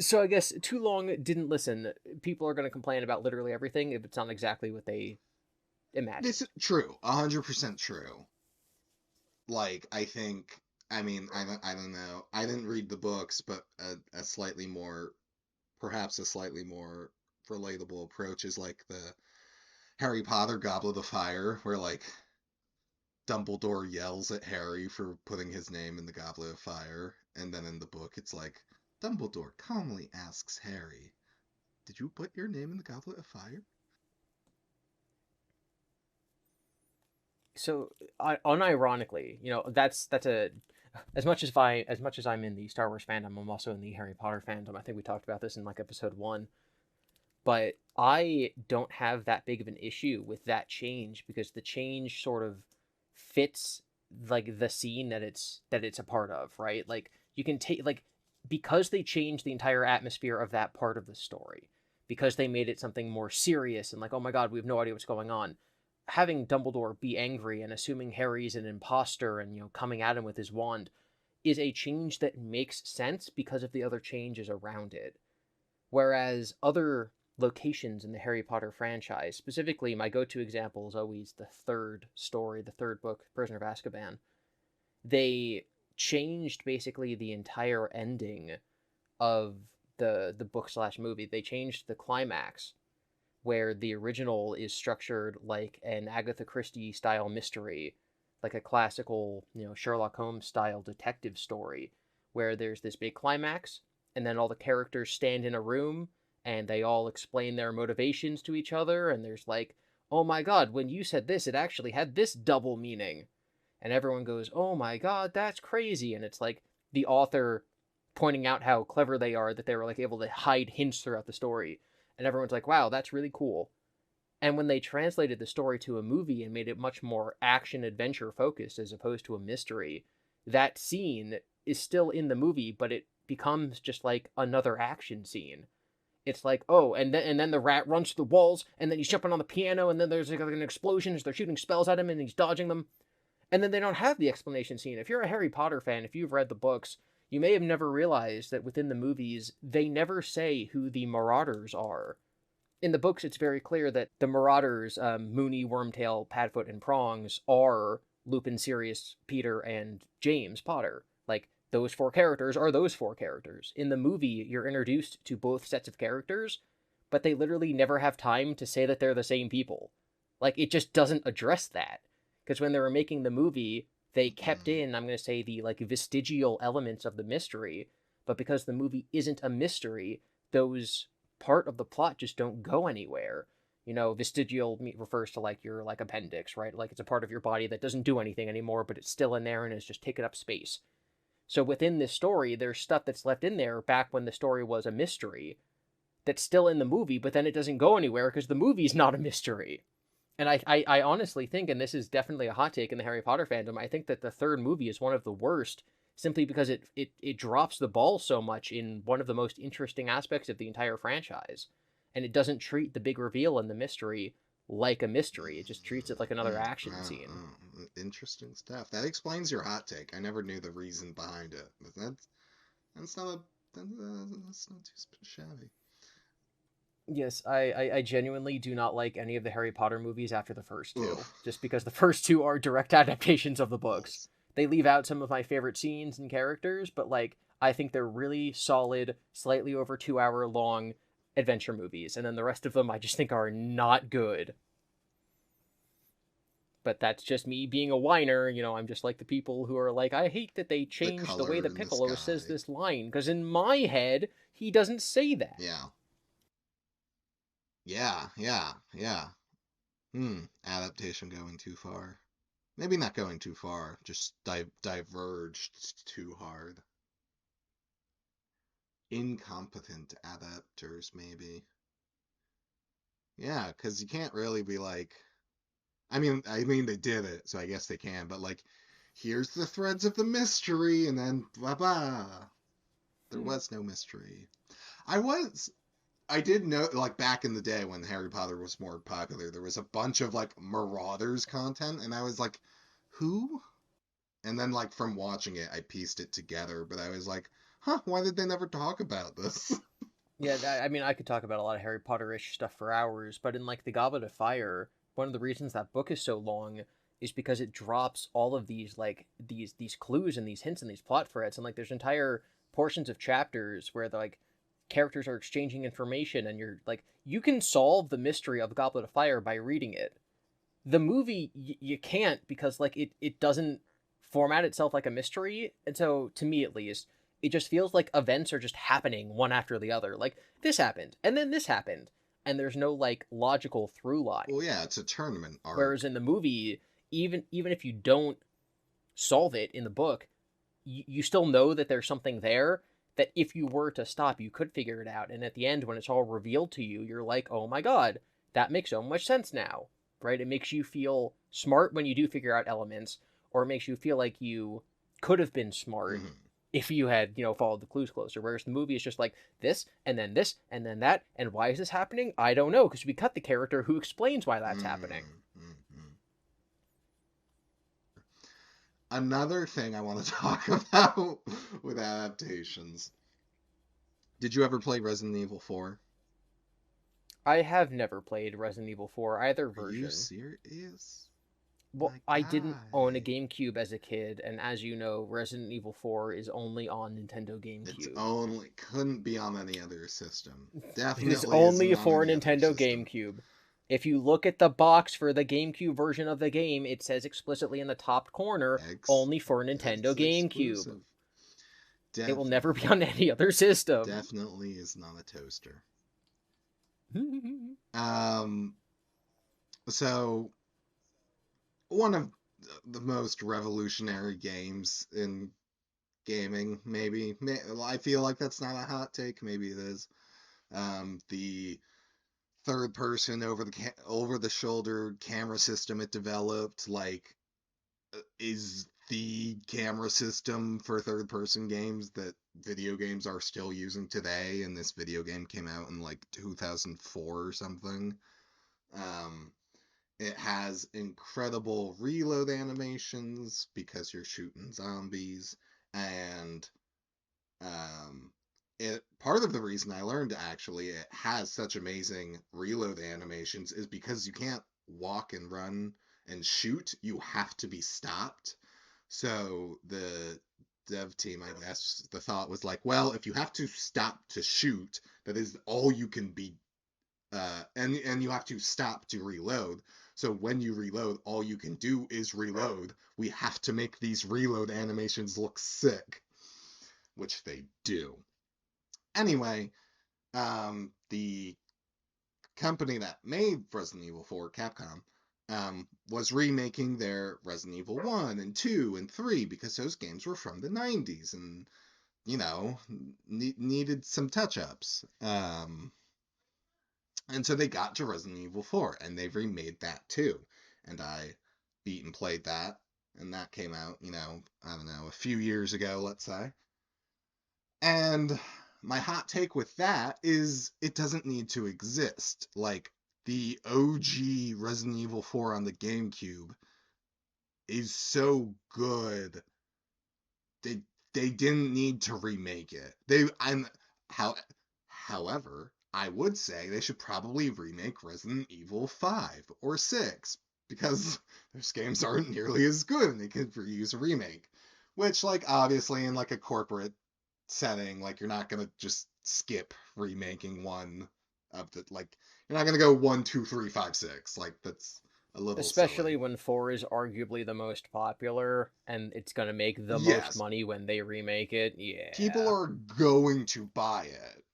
Speaker 1: So I guess too long didn't listen. People are going to complain about literally everything if it's not exactly what they
Speaker 2: This
Speaker 1: imagined.
Speaker 2: is true, 100% true. Like, I think, I mean, I don't know. I didn't read the books, but a slightly more, perhaps a slightly more relatable approach is like the Harry Potter Goblet of Fire, where like Dumbledore yells at Harry for putting his name in the Goblet of Fire, and then in the book it's like Dumbledore calmly asks Harry, "Did you put your name in the Goblet of Fire?"
Speaker 1: So, unironically, that's a as much as I'm in the Star Wars fandom, I'm also in the Harry Potter fandom. I think we talked about this in like episode 1, but I don't have that big of an issue with that change because the change sort of fits like the scene that it's a part of, right? Like you can take like because they changed the entire atmosphere of that part of the story, because they made it something more serious and like, oh my god, we have no idea what's going on. Having Dumbledore be angry and assuming Harry's an imposter and coming at him with his wand is a change that makes sense because of the other changes around it. Whereas other locations in the Harry Potter franchise, specifically my go-to example is always the third story, the third book, Prisoner of Azkaban. They changed basically the entire ending of the book slash movie. They changed the climax where the original is structured like an Agatha Christie style mystery, like a classical, Sherlock Holmes style detective story, where there's this big climax, and then all the characters stand in a room and they all explain their motivations to each other, and there's like, oh my god, when you said this, it actually had this double meaning. And everyone goes, oh my god, that's crazy. And it's like the author pointing out how clever they are that they were like able to hide hints throughout the story, and everyone's like, wow, that's really cool. And when they translated the story to a movie and made it much more action adventure focused as opposed to a mystery, that scene is still in the movie, but it becomes just like another action scene. It's like, oh, and then the rat runs through the walls, and then he's jumping on the piano, and then there's like an explosion as they're shooting spells at him, and he's dodging them. And then they don't have the explanation scene. If you're a Harry Potter fan, if you've read the books, you may have never realized that within the movies, they never say who the Marauders are. In the books, it's very clear that the Marauders, Moony, Wormtail, Padfoot, and Prongs, are Lupin, Sirius, Peter, and James Potter. Like, those four characters are those four characters. In the movie, you're introduced to both sets of characters, but they literally never have time to say that they're the same people. Like, it just doesn't address that. Because when they were making the movie, they kept
Speaker 2: Mm,
Speaker 1: in, I'm going to say, the, like, vestigial elements of the mystery, but because the movie isn't a mystery, those part of the plot just don't go anywhere. Vestigial refers to like your like appendix, right? Like it's a part of your body that doesn't do anything anymore, but it's still in there and is just taking up space. So within this story, there's stuff that's left in there back when the story was a mystery that's still in the movie, but then it doesn't go anywhere because the movie's not a mystery. And I honestly think, and this is definitely a hot take in the Harry Potter fandom, I think that the third movie is one of the worst simply because it drops the ball so much in one of the most interesting aspects of the entire franchise. And it doesn't treat the big reveal and the mystery like a mystery. It just treats it like another action scene.
Speaker 2: interesting stuff. That explains your hot take. I never knew the reason behind it, but that's not a that's not too shabby.
Speaker 1: Yes, I genuinely do not like any of the Harry Potter movies after the first two,
Speaker 2: Oof.
Speaker 1: just because the first two are direct adaptations of the
Speaker 2: Well,
Speaker 1: books. They leave out some of my favorite scenes and characters, but like I think they're really solid, slightly over 2 hour long adventure movies, and then the rest of them I just think are not good. But that's just me being a whiner, I'm just like the people who are like, I hate that they
Speaker 2: the
Speaker 1: changed the way
Speaker 2: color
Speaker 1: that
Speaker 2: in the
Speaker 1: Piccolo says
Speaker 2: sky.
Speaker 1: this line, because in my head, he doesn't say that.
Speaker 2: Yeah. Yeah. Adaptation going too far. Maybe not going too far, just diverged too hard. incompetent adapters, maybe. Yeah, because you can't really be like, I mean, they did it, so I guess they can. But like, here's the threads of the mystery, and then blah blah. There was no mystery. I was, I did know, like back in the day when Harry Potter was more popular, there was a bunch of like Marauders content, and I was like, who? And then like from watching it, I pieced it together. But I was like, huh, why did they never talk about this?
Speaker 1: Yeah, I mean, I could talk about a lot of Harry Potter-ish stuff for hours, but in like the Goblet of Fire, one of the reasons that book is so long is because it drops all of these like these clues and these hints and these plot threads, and like there's entire portions of chapters where the like characters are exchanging information, and you're like you can solve the mystery of the Goblet of Fire by reading it. The movie you can't because like it doesn't format itself like a mystery, and so to me at least it just feels like events are just happening one after the other, like this happened and then this happened, and there's no like logical through line.
Speaker 2: Well, yeah, it's a tournament
Speaker 1: Whereas
Speaker 2: arc.
Speaker 1: in the movie, even if you don't solve it in the book, you still know that there's something there, that if you were to stop you could figure it out, and at the end when it's all revealed to you you're like, oh my god, that makes so much sense now, right? It makes you feel smart when you do figure out elements, or it makes you feel like you could have been smart
Speaker 2: Hmm.
Speaker 1: if you had, followed the clues closer. Whereas the movie is just like this and then that, and why is this happening, I don't know, because we cut the character who explains why that's happening.
Speaker 2: Mm-hmm. Another thing I want to talk about with adaptations. Did you ever play Resident Evil 4?
Speaker 1: I have never played Resident Evil 4 either
Speaker 2: Are you
Speaker 1: version.
Speaker 2: serious?
Speaker 1: Well,
Speaker 2: My
Speaker 1: I didn't own a
Speaker 2: guy.
Speaker 1: GameCube as a kid, and as you know, Resident Evil 4 is only on Nintendo
Speaker 2: It's
Speaker 1: GameCube.
Speaker 2: only couldn't be on any other system.
Speaker 1: It is
Speaker 2: Definitely isn't
Speaker 1: only
Speaker 2: on
Speaker 1: for
Speaker 2: any other
Speaker 1: Nintendo
Speaker 2: system.
Speaker 1: GameCube. If you look at the box for the GameCube version of the game, it says explicitly in the top corner,
Speaker 2: X
Speaker 1: only for Nintendo
Speaker 2: X
Speaker 1: GameCube.
Speaker 2: exclusive.
Speaker 1: It will never be
Speaker 2: Definitely.
Speaker 1: on any other system.
Speaker 2: Definitely is not a toaster. Um so one of the most revolutionary games in gaming, maybe. I feel like that's not a hot take. Maybe it is. The third person over the shoulder camera system it developed, like, is the camera system for third person games that video games are still using today. And this video game came out in like 2004 or something. Um, it has incredible reload animations because you're shooting zombies, and um, it part of the reason I learned actually it has such amazing reload animations is because you can't walk and run and shoot. You have to be stopped. So the dev team, I guess, the thought was like, well, if you have to stop to shoot, that is all you can be, and you have to stop to reload. So when you reload, all you can do is reload. We have to make these reload animations look sick, which they do. Anyway, the company that made Resident Evil 4, Capcom, was remaking their Resident Evil 1 and 2 and 3 because those games were from the 90s and, you know, needed some touch ups. And so they got to Resident Evil 4 and they remade that too. And I beat and played that. And that came out, I don't know, a few years ago, let's say. And my hot take with that is it doesn't need to exist. Like, the OG Resident Evil 4 on the GameCube is so good. They they didn't need to remake it. How however, I would say they should probably remake Resident Evil 5 or 6 because those games aren't nearly as good and they could use a remake. Which, like, obviously in like a corporate setting, like, you're not gonna just skip remaking one of the, like, you're not gonna go 1, 2, 3, 5, 6. Like, that's a little
Speaker 1: Especially
Speaker 2: silly.
Speaker 1: when 4 is arguably the most popular, and it's going to make the most
Speaker 2: Yes,
Speaker 1: money when they remake it.
Speaker 2: people
Speaker 1: Yeah.
Speaker 2: are going to buy it.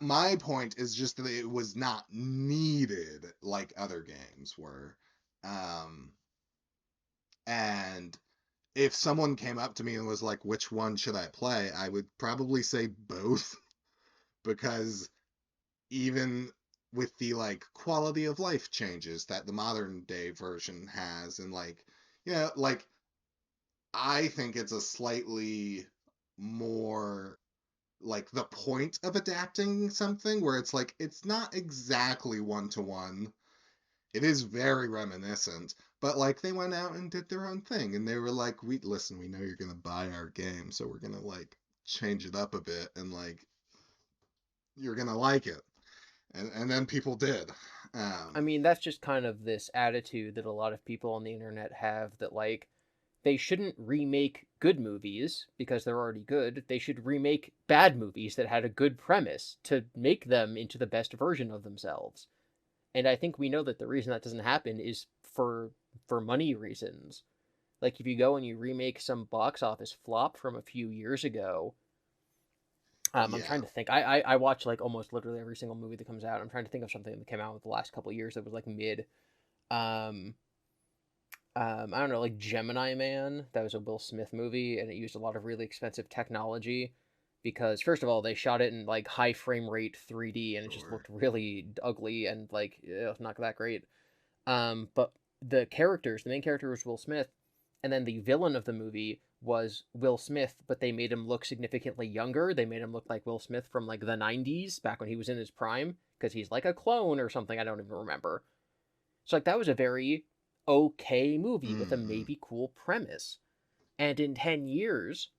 Speaker 2: My point is just that it was not needed like other games were. Um, and if someone came up to me and was like, which one should I play? I would probably say both. because even with the like quality of life changes that the modern day version has, and like, like I think it's a slightly more like the point of adapting something where it's like it's not exactly one to one. It is very reminiscent, but like they went out and did their own thing, and they were like, "We listen, we know you're gonna buy our game, so we're gonna like change it up a bit, and like you're gonna like it." And then people did.
Speaker 1: I
Speaker 2: Um,
Speaker 1: mean, that's just kind of this attitude that a lot of people on the internet have that, like, they shouldn't remake good movies because they're already good. They should remake bad movies that had a good premise to make them into the best version of themselves. And I think we know that the reason that doesn't happen is for money reasons. Like if you go and you remake some box office flop from a few years ago, I'm trying
Speaker 2: yeah,
Speaker 1: to think. I watch like almost literally every single movie that comes out. I'm trying to think of something that came out with the last couple of years that was like mid. Um, I don't know, like Gemini Man. That was a Will Smith movie, and it used a lot of really expensive technology because first of all, they shot it in like high frame rate 3D, and it just
Speaker 2: sure.
Speaker 1: looked really ugly and like not that great. But the main character was Will Smith, and then the villain of the movie was Will Smith, but they made him look significantly younger. They made him look like Will Smith from like the 90s, back when he was in his prime, because he's like a clone or something. I don't even remember. So like that was a very okay movie with a
Speaker 2: Mm,
Speaker 1: maybe cool premise. And in 10 years,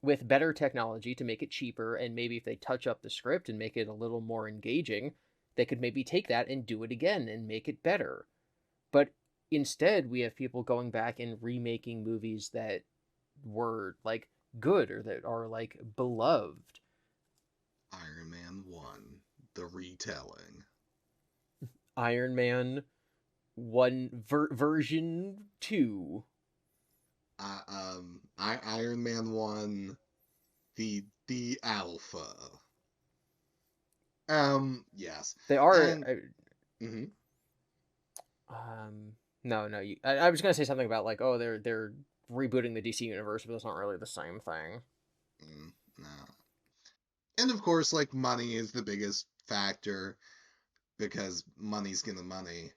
Speaker 1: with better technology to make it cheaper, and maybe if they touch up the script and make it a little more engaging, they could maybe take that and do it again and make it better. But instead, we have people going back and remaking movies that were like good or that are like beloved.
Speaker 2: Iron Man 1, the retelling.
Speaker 1: Iron Man 1 version 2.
Speaker 2: Iron Man 1, the alpha. Yes.
Speaker 1: They are
Speaker 2: And mhm.
Speaker 1: um no, no, I was going to say something about like oh they're rebooting the DC universe, but that's not really the same thing.
Speaker 2: No. And of course, like money is the biggest factor because money's gonna money.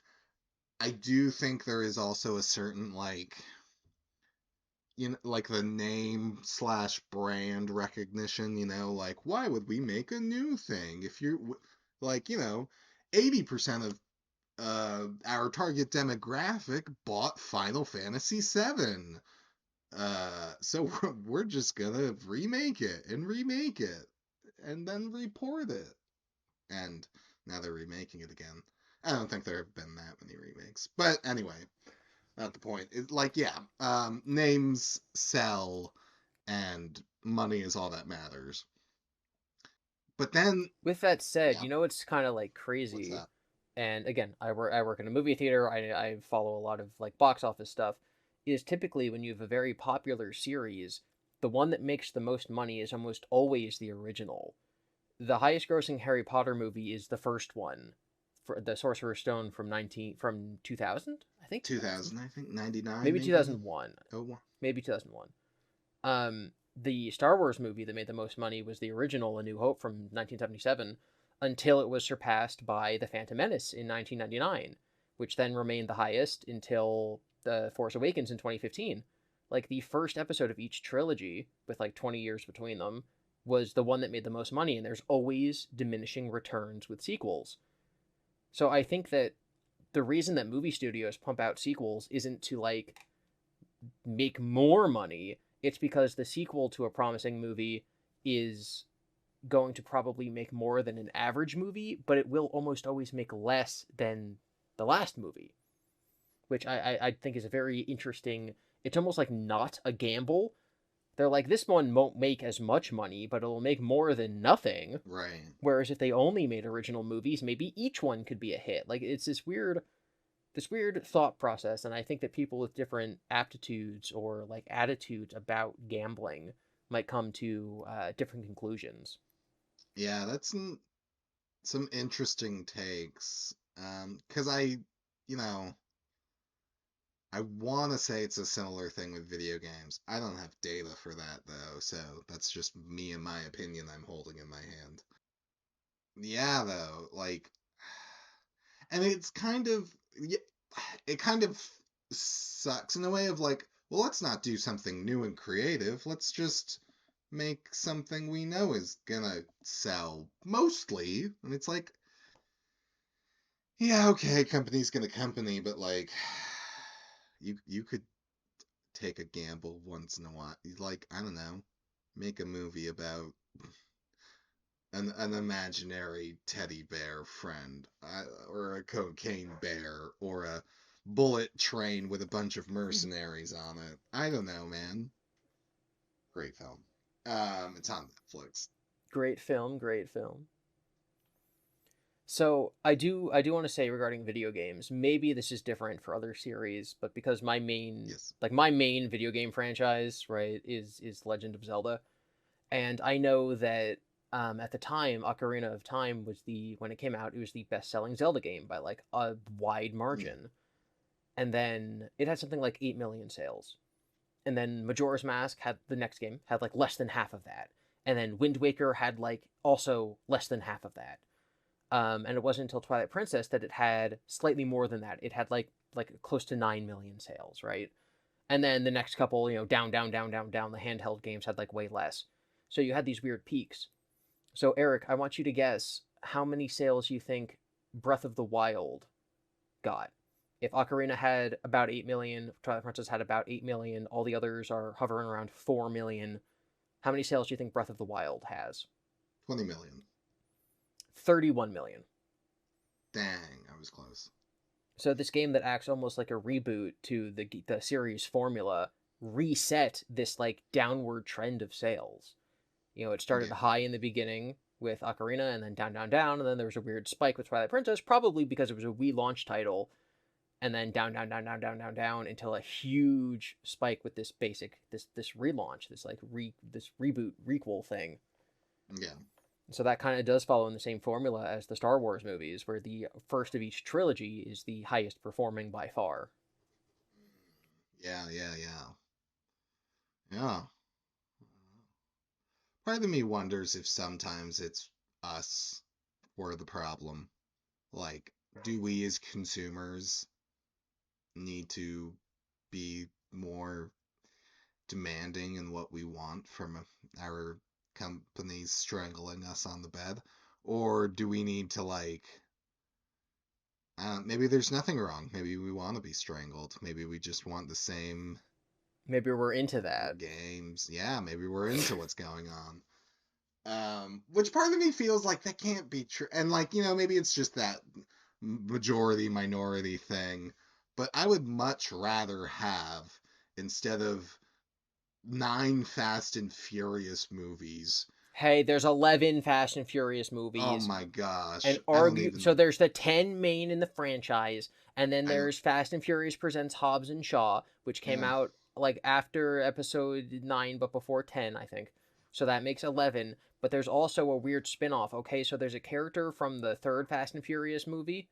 Speaker 2: I do think there is also a certain like like the name slash brand recognition, like why would we make a new thing if you're like, 80% of our target demographic bought Final Fantasy VII. So we're just gonna remake it and then report it. And now they're remaking it again. I don't think there have been that many remakes. But anyway, not the point. Like, yeah, names sell and money is all that matters. But then,
Speaker 1: With that said,
Speaker 2: yeah,
Speaker 1: you know it's kind of like
Speaker 2: what's
Speaker 1: crazy.
Speaker 2: that?
Speaker 1: And again, I work in a movie theater. I follow a lot of like box office stuff. Is typically when you have a very popular series, the one that makes the most money is almost always the original. The highest grossing Harry Potter movie is the first one, for the Sorcerer's Stone from 2000, I think 2000,
Speaker 2: 2000, I think, 99
Speaker 1: maybe
Speaker 2: maybe?
Speaker 1: 2001,
Speaker 2: Oh,
Speaker 1: maybe 2001. The Star Wars movie that made the most money was the original A New Hope from 1977 until it was surpassed by The Phantom Menace in 1999, which then remained the highest until The Force Awakens in 2015. Like the first episode of each trilogy, with like 20 years between them, was the one that made the most money, and there's always diminishing returns with sequels. So I think that the reason that movie studios pump out sequels isn't to like make more money. It's because the sequel to a promising movie is going to probably make more than an average movie, but it will almost always make less than the last movie, which I think is a very interesting. It's almost like not a gamble. They're like, this one won't make as much money, but it'll make more than nothing.
Speaker 2: right.
Speaker 1: Whereas if they only made original movies, maybe each one could be a hit. Like it's this weird thought process, and I think that people with different aptitudes or like attitudes about gambling might come to different conclusions.
Speaker 2: Yeah, that's some interesting takes. Because you know, I want to say it's a similar thing with video games. I don't have data for that though, so that's just me and my opinion I'm holding in my hand. yeah, though, like, and it's kind of, it kind of sucks in a way of like, well, let's not do something new and creative. Let's just make something we know is gonna sell mostly. And it's like, yeah, okay, company's gonna company, but like, you could take a gamble once in a while. Like, I don't know, make a movie about an imaginary teddy bear friend, or a cocaine bear, or a bullet train with a bunch of mercenaries on it. I don't know, man. Great film. It's on Netflix.
Speaker 1: Great film, great film. So I do want to say regarding video games, maybe this is different for other series, but because
Speaker 2: Yes.
Speaker 1: my main video game franchise, right, is Legend of Zelda, and I know that at the time, Ocarina of Time was the when it came out, it was the best-selling Zelda game by like a wide
Speaker 2: Yeah.
Speaker 1: margin, and then it had something like 8 million sales, and then Majora's Mask had the next game had like less than half of that, and then Wind Waker had like also less than half of that. And it wasn't until Twilight Princess that it had slightly more than that. It had like close to 9 million sales, right? And then the next couple, down, down, down, down, down, the handheld games had like way less. So you had these weird peaks. So Eric, I want you to guess how many sales you think Breath of the Wild got. If Ocarina had about 8 million, Twilight Princess had about 8 million, all the others are hovering around 4 million. How many sales do you think Breath of the Wild has?
Speaker 2: 20 million.
Speaker 1: 31 million.
Speaker 2: Dang, I was close.
Speaker 1: So this game that acts almost like a reboot to the series formula reset this like downward trend of sales. It started
Speaker 2: Yeah.
Speaker 1: high in the beginning with Ocarina, and then down, down, down, and then there was a weird spike with Twilight Princess, probably because it was a Wii launch title, and then down, down, down, down, down, down, down until a huge spike with this relaunch, this reboot requel thing.
Speaker 2: Yeah.
Speaker 1: So that kind of does follow in the same formula as the Star Wars movies, where the first of each trilogy is the highest performing by far.
Speaker 2: Yeah, yeah, yeah. Yeah. Part of me wonders if sometimes it's us or the problem. Like, do we as consumers need to be more demanding in what we want from our companies strangling us on the bed? Or do we need to, like, maybe there's nothing wrong. Maybe we want to be strangled. Maybe we just want the same
Speaker 1: Maybe we're into that.
Speaker 2: games. Yeah, maybe we're into what's going on. Which part of me feels like that can't be true. And like, maybe it's just that majority minority thing. But I would much rather have, instead of 9 Fast and Furious movies.
Speaker 1: Hey, there's 11 Fast and Furious
Speaker 2: Oh
Speaker 1: movies,
Speaker 2: my gosh.
Speaker 1: and
Speaker 2: I don't
Speaker 1: argue. So
Speaker 2: even.
Speaker 1: there's the 10 main in the franchise, and then
Speaker 2: I don't.
Speaker 1: there's Fast and Furious Presents Hobbs and Shaw, which came
Speaker 2: Yeah.
Speaker 1: out like after episode 9, but before 10, I think. So that makes 11. But there's also a weird spin off. Okay, so there's a character from the third Fast and Furious movie,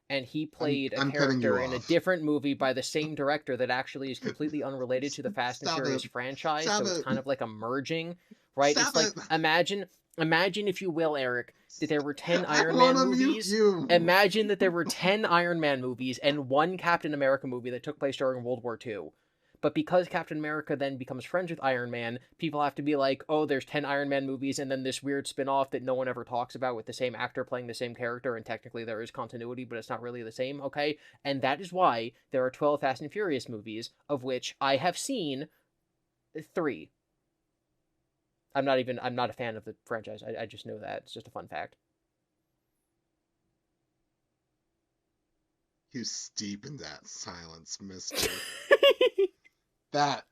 Speaker 1: and he played a
Speaker 2: I'm cutting you
Speaker 1: character in a
Speaker 2: off.
Speaker 1: different movie by the same director that actually is completely unrelated to the Fast and
Speaker 2: Stop
Speaker 1: Furious
Speaker 2: it.
Speaker 1: franchise.
Speaker 2: Stop
Speaker 1: So it's
Speaker 2: it.
Speaker 1: kind of like a merging, right?
Speaker 2: Stop
Speaker 1: It's like
Speaker 2: it.
Speaker 1: imagine if you will, Eric, that there were 10
Speaker 2: I
Speaker 1: Iron
Speaker 2: want
Speaker 1: Man
Speaker 2: to mute
Speaker 1: movies.
Speaker 2: you.
Speaker 1: Imagine that there were 10 Iron Man movies and one Captain America movie that took place during World War II. But because Captain America then becomes friends with Iron Man, people have to be like, oh, there's 10 Iron Man movies, and then this weird spin off that no one ever talks about with the same actor playing the same character, and technically there is continuity, but it's not really the same, okay? And that is why there are 12 Fast and Furious movies, of which I have seen 3. I'm not a fan of the franchise. I just know that. It's just a fun fact.
Speaker 2: You steep in that silence, mister. That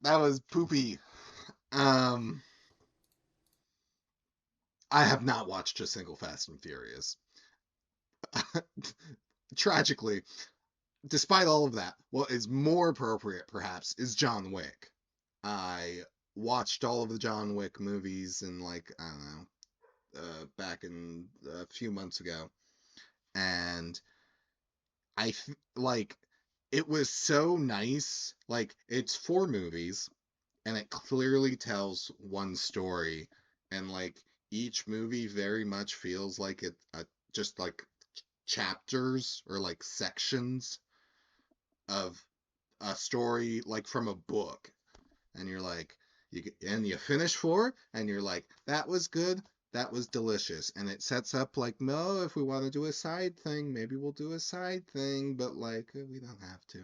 Speaker 2: that was poopy. Um I have not watched a single Fast and Furious. Tragically, despite all of that, what is more appropriate perhaps is John Wick. I watched all of the John Wick movies in, like, I don't know, back in a few months ago, and like, it was so nice. Like, it's 4 movies, and it clearly tells one story, and like, each movie very much feels like just like chapters or like sections of a story like from a book, and you're like and you finish four and you're like, that was good, that was delicious, and it sets up like, no, if we want to do a side thing, maybe we'll do a side thing, but like we don't have to.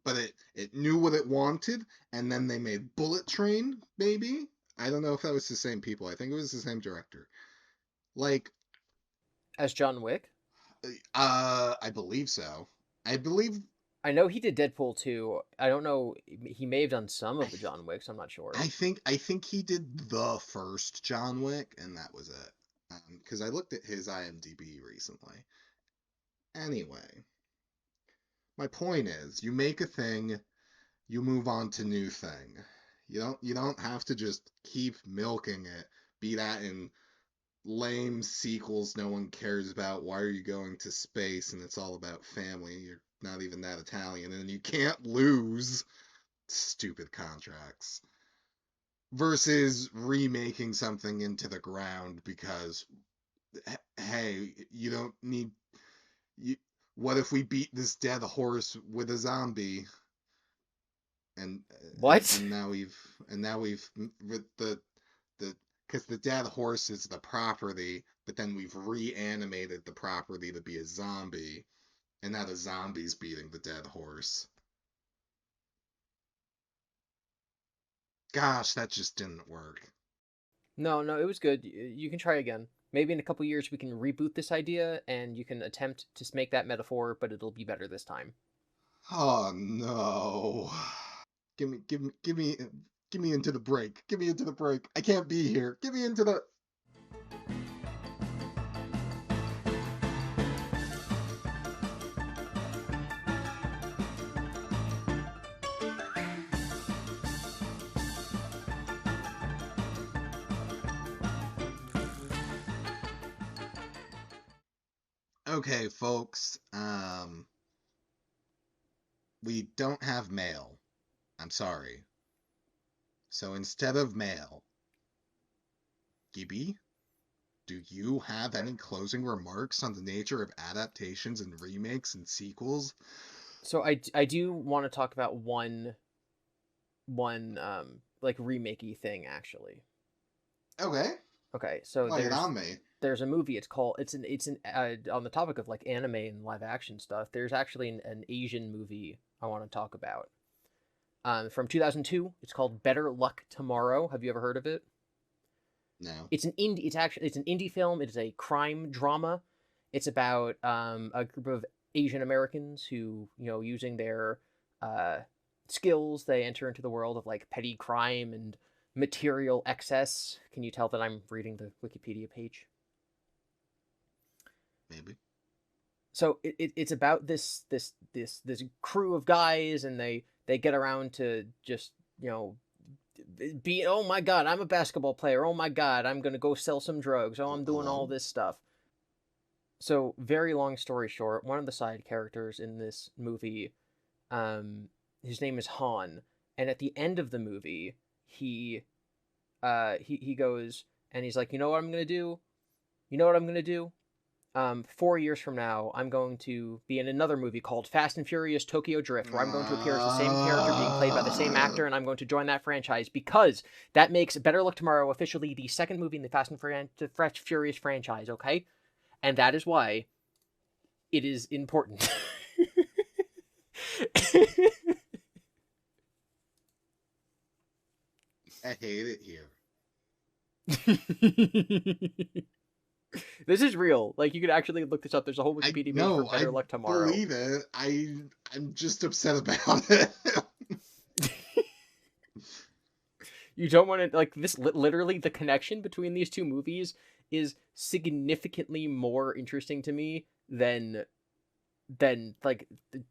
Speaker 2: But it knew what it wanted, and then they made Bullet Train, maybe. I don't know if that was the same people. I think it was the same director. Like,
Speaker 1: As John Wick.
Speaker 2: I believe so. I believe
Speaker 1: I know he did Deadpool too. I don't know. He may have done some
Speaker 2: I
Speaker 1: of the John Wicks. I'm not sure.
Speaker 2: I think he did the first John Wick, and that was it. Because I looked at his IMDb recently. Anyway, my point is, you make a thing, you move on to new thing. You don't have to just keep milking it. Be that in lame sequels no one cares about. Why are you going to space? And it's all about family. You're not even that Italian, and you can't lose. Stupid contracts. Versus remaking something into the ground because, hey, you don't need. You, what if we beat this dead horse with a zombie? And
Speaker 1: What?
Speaker 2: and now we've with the because the dead horse is the property, but then we've reanimated the property to be a zombie, and now the zombie's beating the dead horse. Gosh, that just didn't work.
Speaker 1: No, no, it was good. You can try again. Maybe in a couple years we can reboot this idea and you can attempt to make that metaphor, but it'll be better this time.
Speaker 2: Oh no. Give me into the break. Give me into the break. I can't be here. Give me into the. Okay, folks. We don't have mail. I'm sorry. So instead of mail, Gibby, do you have any closing remarks on the nature of adaptations and remakes and sequels?
Speaker 1: So I do want to talk about one like remakey thing actually.
Speaker 2: Okay,
Speaker 1: Okay, so
Speaker 2: lay it on me.
Speaker 1: there's a movie. It's an on the topic of like anime and live action stuff. There's actually an Asian movie I want to talk about. From 2002. It's called Better Luck Tomorrow. Have you ever heard of it?
Speaker 2: No.
Speaker 1: It's an indie film. It is a crime drama. It's about a group of Asian Americans who, using their uh, skills, they enter into the world of like petty crime and material excess. Can you tell that I'm reading the Wikipedia page?
Speaker 2: Maybe.
Speaker 1: So it's about this crew of guys, and they get around to just, be, oh my god, I'm a basketball player, oh my god, I'm gonna go sell some drugs, oh, I'm doing all
Speaker 2: Hello?
Speaker 1: this stuff. So very long story short, one of the side characters in this movie, um his name is Han, and at the end of the movie, he goes, and he's like, you know what I'm gonna do, you know what I'm gonna do 4 years from now, I'm going to be in another movie called Fast and Furious Tokyo Drift, where I'm going to appear as the same character being played by the same actor, and I'm going to join that franchise because that makes Better Luck Tomorrow officially the second movie in the Fast and Furious franchise, okay? And that is why it is important.
Speaker 2: I hate it here.
Speaker 1: This is real. Like, you could actually look this up. There's a whole
Speaker 2: I
Speaker 1: Wikipedia page for
Speaker 2: no, I
Speaker 1: Better Luck Tomorrow.
Speaker 2: believe it. I'm just upset about it.
Speaker 1: You don't want to, like, this literally, the connection between these two movies is significantly more interesting to me than like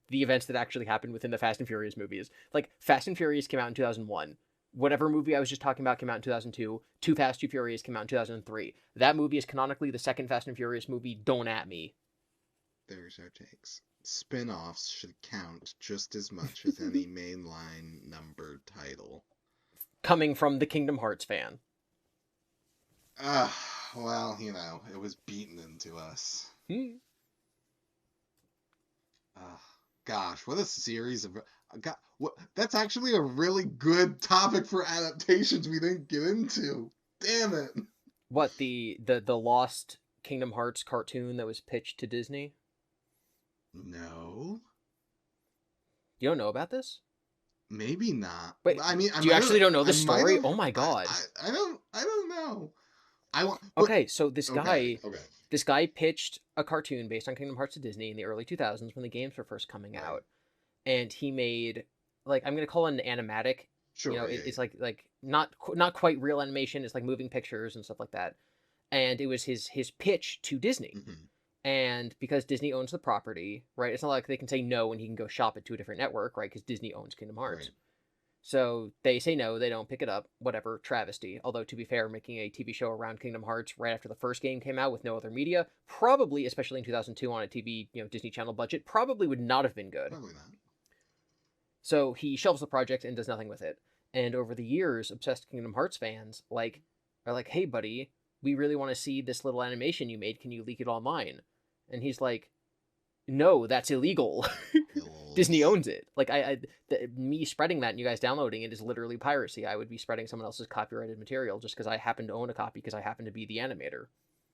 Speaker 1: the events that actually happened within the Fast and Furious movies. Like, Fast and Furious came out in 2001. Whatever movie I was just talking about came out in 2002. Too Fast, Too Furious came out in 2003. That movie is canonically the second Fast and Furious movie. Don't at me.
Speaker 2: There's our takes. Spin-offs should count just as much as any mainline numbered title.
Speaker 1: Coming from the Kingdom Hearts fan.
Speaker 2: Uh, well, it was beaten into us.
Speaker 1: Hmm.
Speaker 2: Uh, Gosh, what a series of. God, that's actually a really good topic for adaptations we didn't get into. Damn it.
Speaker 1: What, the lost Kingdom Hearts cartoon that was pitched to Disney?
Speaker 2: No,
Speaker 1: You don't know about this?
Speaker 2: maybe not.
Speaker 1: Wait,
Speaker 2: I mean,
Speaker 1: do you actually don't know
Speaker 2: I
Speaker 1: the
Speaker 2: might
Speaker 1: story?
Speaker 2: have.
Speaker 1: Oh my god.
Speaker 2: I don't know. I want, but
Speaker 1: Okay, so this
Speaker 2: okay,
Speaker 1: guy
Speaker 2: okay,
Speaker 1: this guy pitched a cartoon based on Kingdom Hearts to Disney in the early 2000s when the games were first coming
Speaker 2: right,
Speaker 1: out, and he made, like, I'm gonna call it an animatic.
Speaker 2: sure,
Speaker 1: It's like not quite real animation. It's like moving pictures and stuff like that. And it was his pitch to Disney.
Speaker 2: hmm
Speaker 1: And because Disney owns the property, right? It's not like they can say no and he can go shop it to a different network, right? Because Disney owns Kingdom
Speaker 2: right,
Speaker 1: Hearts. So they say no, they don't pick it up, whatever, travesty. Although, to be fair, making a TV show around Kingdom Hearts right after the first game came out with no other media, probably, especially in 2002 on a TV, Disney Channel budget, probably would not have been good.
Speaker 2: probably not.
Speaker 1: So he shelves the project and does nothing with it. And over the years, obsessed Kingdom Hearts fans are like, "Hey, buddy, we really want to see this little animation you made. Can you leak it online?" And he's like, "No, that's illegal. Disney
Speaker 2: Hills.
Speaker 1: owns it. Like me spreading that and you guys downloading it is literally piracy. I would be spreading someone else's copyrighted material just because I happen to own a copy because I happen to be the animator.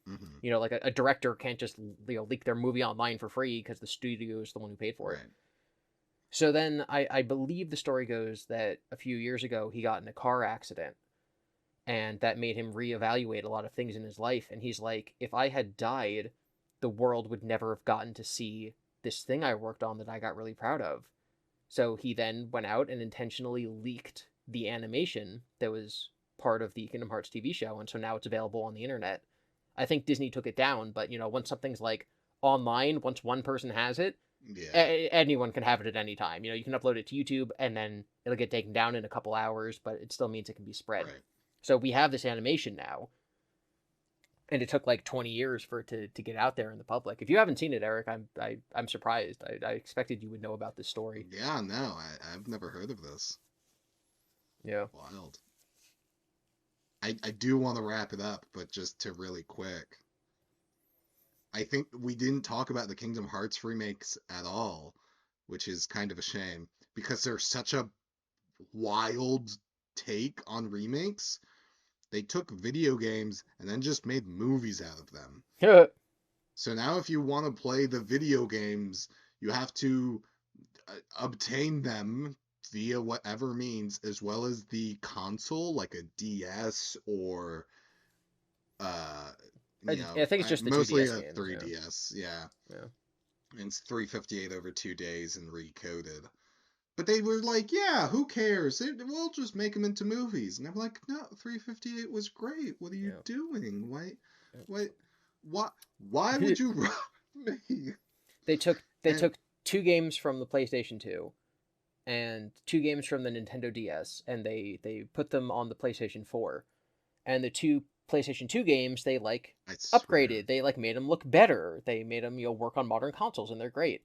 Speaker 2: hmm
Speaker 1: Like a director can't just leak their movie online for free because the studio is the one who paid for it."
Speaker 2: Right.
Speaker 1: So then I believe the story goes that a few years ago he got in a car accident and that made him reevaluate a lot of things in his life. And he's like, if I had died, the world would never have gotten to see this thing I worked on that I got really proud of. So he then went out and intentionally leaked the animation that was part of the Kingdom Hearts TV show, and so now it's available on the internet. I think Disney took it down, but once something's like online, once one person has it,
Speaker 2: Yeah.
Speaker 1: anyone can have it at any time. You can upload it to YouTube and then it'll get taken down in a couple hours, but it still means it can be spread.
Speaker 2: Right.
Speaker 1: So we have this animation now, and it took like 20 years for it to get out there in the public. If you haven't seen it, Eric, I'm surprised. I expected you would know about this story.
Speaker 2: Yeah. No, I've never heard of this.
Speaker 1: Yeah.
Speaker 2: Wild. I do want to wrap it up, but just to really quick. I think we didn't talk about the Kingdom Hearts remakes at all, which is kind of a shame because they're such a wild take on remakes. They took video games and then just made movies out of them. So now, if you want to play the video games, you have to obtain them via whatever means, as well as the console, like a DS or, uh,
Speaker 1: I think it's just the
Speaker 2: mostly
Speaker 1: 2DS
Speaker 2: a
Speaker 1: games. Yeah.
Speaker 2: 3DS. Yeah,
Speaker 1: Yeah.
Speaker 2: and it's 358 over 2 days and recoded. But they were like, yeah, who cares? We'll just make them into movies. And I'm like, no, 358 was great. What are you
Speaker 1: Yeah.
Speaker 2: doing? Why, why, why would you rob me?
Speaker 1: They took
Speaker 2: And
Speaker 1: 2 games from the PlayStation 2 and 2 games from the Nintendo DS, and they put them on the PlayStation 4. And the 2 PlayStation 2 games they
Speaker 2: I swear,
Speaker 1: upgraded. They made them look better. They made them work on modern consoles, and they're great.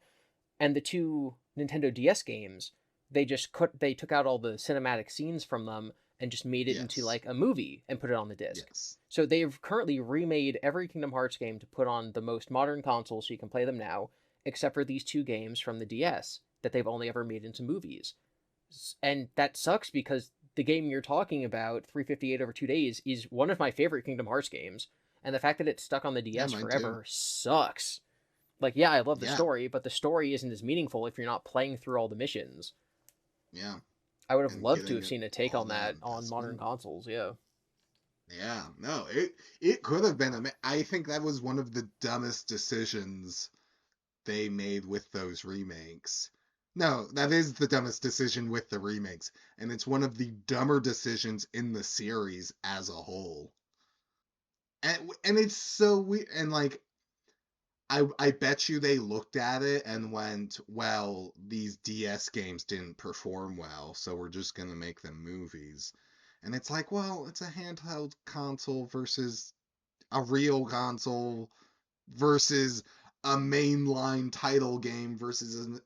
Speaker 1: And the 2 Nintendo DS games, they took out all the cinematic scenes from them and just made it into
Speaker 2: yes,
Speaker 1: like a movie and put it on the disc.
Speaker 2: yes,
Speaker 1: So they've currently remade every Kingdom Hearts game to put on the most modern console so you can play them now, except for these 2 games from the DS that they've only ever made into movies. And that sucks because the game you're talking about, 358 over 2 days, is one of my favorite Kingdom Hearts games. And the fact that it's stuck on the
Speaker 2: yeah,
Speaker 1: DS
Speaker 2: mine too.
Speaker 1: forever sucks. Like, yeah, I love the
Speaker 2: Yeah,
Speaker 1: story, but the story isn't as meaningful if you're not playing through all the missions.
Speaker 2: yeah,
Speaker 1: I would have
Speaker 2: and
Speaker 1: loved to
Speaker 2: getting
Speaker 1: have
Speaker 2: it
Speaker 1: seen a take
Speaker 2: all
Speaker 1: on that
Speaker 2: down
Speaker 1: on
Speaker 2: as
Speaker 1: modern
Speaker 2: movie.
Speaker 1: consoles. Yeah.
Speaker 2: Yeah, no, it could have been. I think that was one of the dumbest decisions they made with those remakes. No, that is the dumbest decision with the remakes, and it's one of the dumber decisions in the series as a whole. And it's so weird. And like, I bet you they looked at it and went, well, these DS games didn't perform well, so we're just gonna make them movies. And it's like, well, it's a handheld console versus a real console versus a mainline title game versus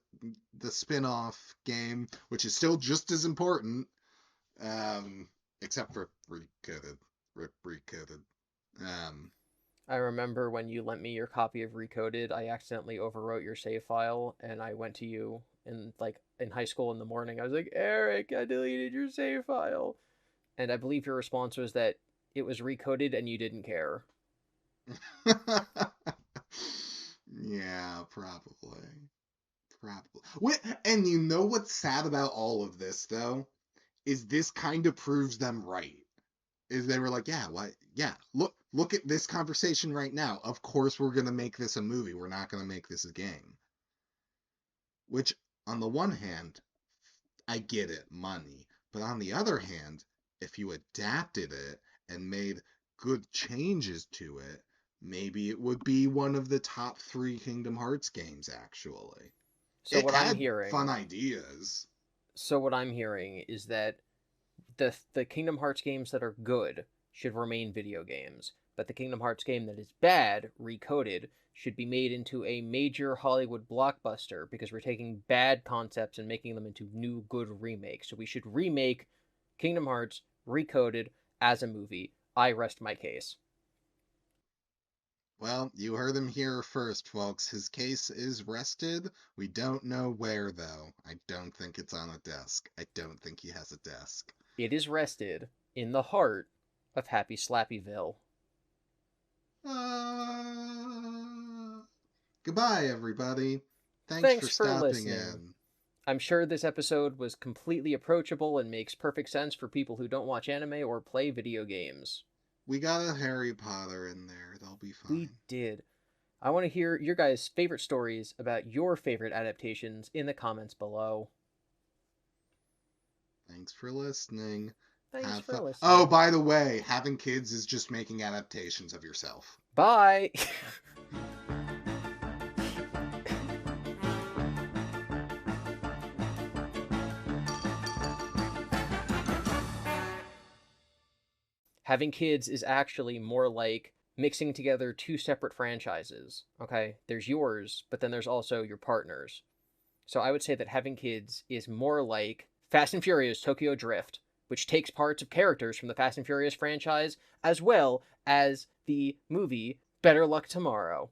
Speaker 2: the spin-off game, which is still just as important, except for recoded, recoded. Um,
Speaker 1: I remember when you lent me your copy of Recoded, I accidentally overwrote your save file, and I went to you in high school in the morning. I was like, Eric, I deleted your save file. And I believe your response was that it was recoded and you didn't care.
Speaker 2: yeah, probably. Probably. And you know what's sad about all of this, though? Is this kind of proves them right. Is they were like, yeah, what? Yeah, look at this conversation right now. Of course, we're gonna make this a movie. We're not gonna make this a game. Which, on the one hand, I get it, money. But on the other hand, if you adapted it and made good changes to it, maybe it would be one of the top three Kingdom Hearts games, actually.
Speaker 1: So
Speaker 2: It
Speaker 1: what I'm
Speaker 2: had fun
Speaker 1: hearing,
Speaker 2: ideas.
Speaker 1: so what I'm hearing is that the Kingdom Hearts games that are good should remain video games, but the Kingdom Hearts game that is bad, recoded, should be made into a major Hollywood blockbuster because we're taking bad concepts and making them into new good remakes. So we should remake Kingdom Hearts recoded as a movie. I rest my case.
Speaker 2: Well, you heard him here first, folks. His case is rested. We don't know where, though. I don't think it's on a desk. I don't think he has a desk.
Speaker 1: It is rested in the heart of Happy Slappyville.
Speaker 2: Uh... Goodbye, everybody. Thanks for
Speaker 1: Thanks for
Speaker 2: stopping
Speaker 1: listening.
Speaker 2: in.
Speaker 1: I'm sure this episode was completely approachable and makes perfect sense for people who don't watch anime or play video games.
Speaker 2: We got a Harry Potter in there. They'll be
Speaker 1: We
Speaker 2: fine.
Speaker 1: did. I want to hear your guys' favorite stories about your favorite adaptations in the comments below.
Speaker 2: Thanks for listening.
Speaker 1: Thanks
Speaker 2: Have
Speaker 1: for
Speaker 2: fun. Oh,
Speaker 1: listening.
Speaker 2: by the way, having kids is just making adaptations of yourself.
Speaker 1: Bye! Having kids is actually more like mixing together two separate franchises. Okay, there's yours, but then there's also your partner's. So I would say that having kids is more like Fast and Furious Tokyo Drift, which takes parts of characters from the Fast and Furious franchise, as well as the movie Better Luck Tomorrow.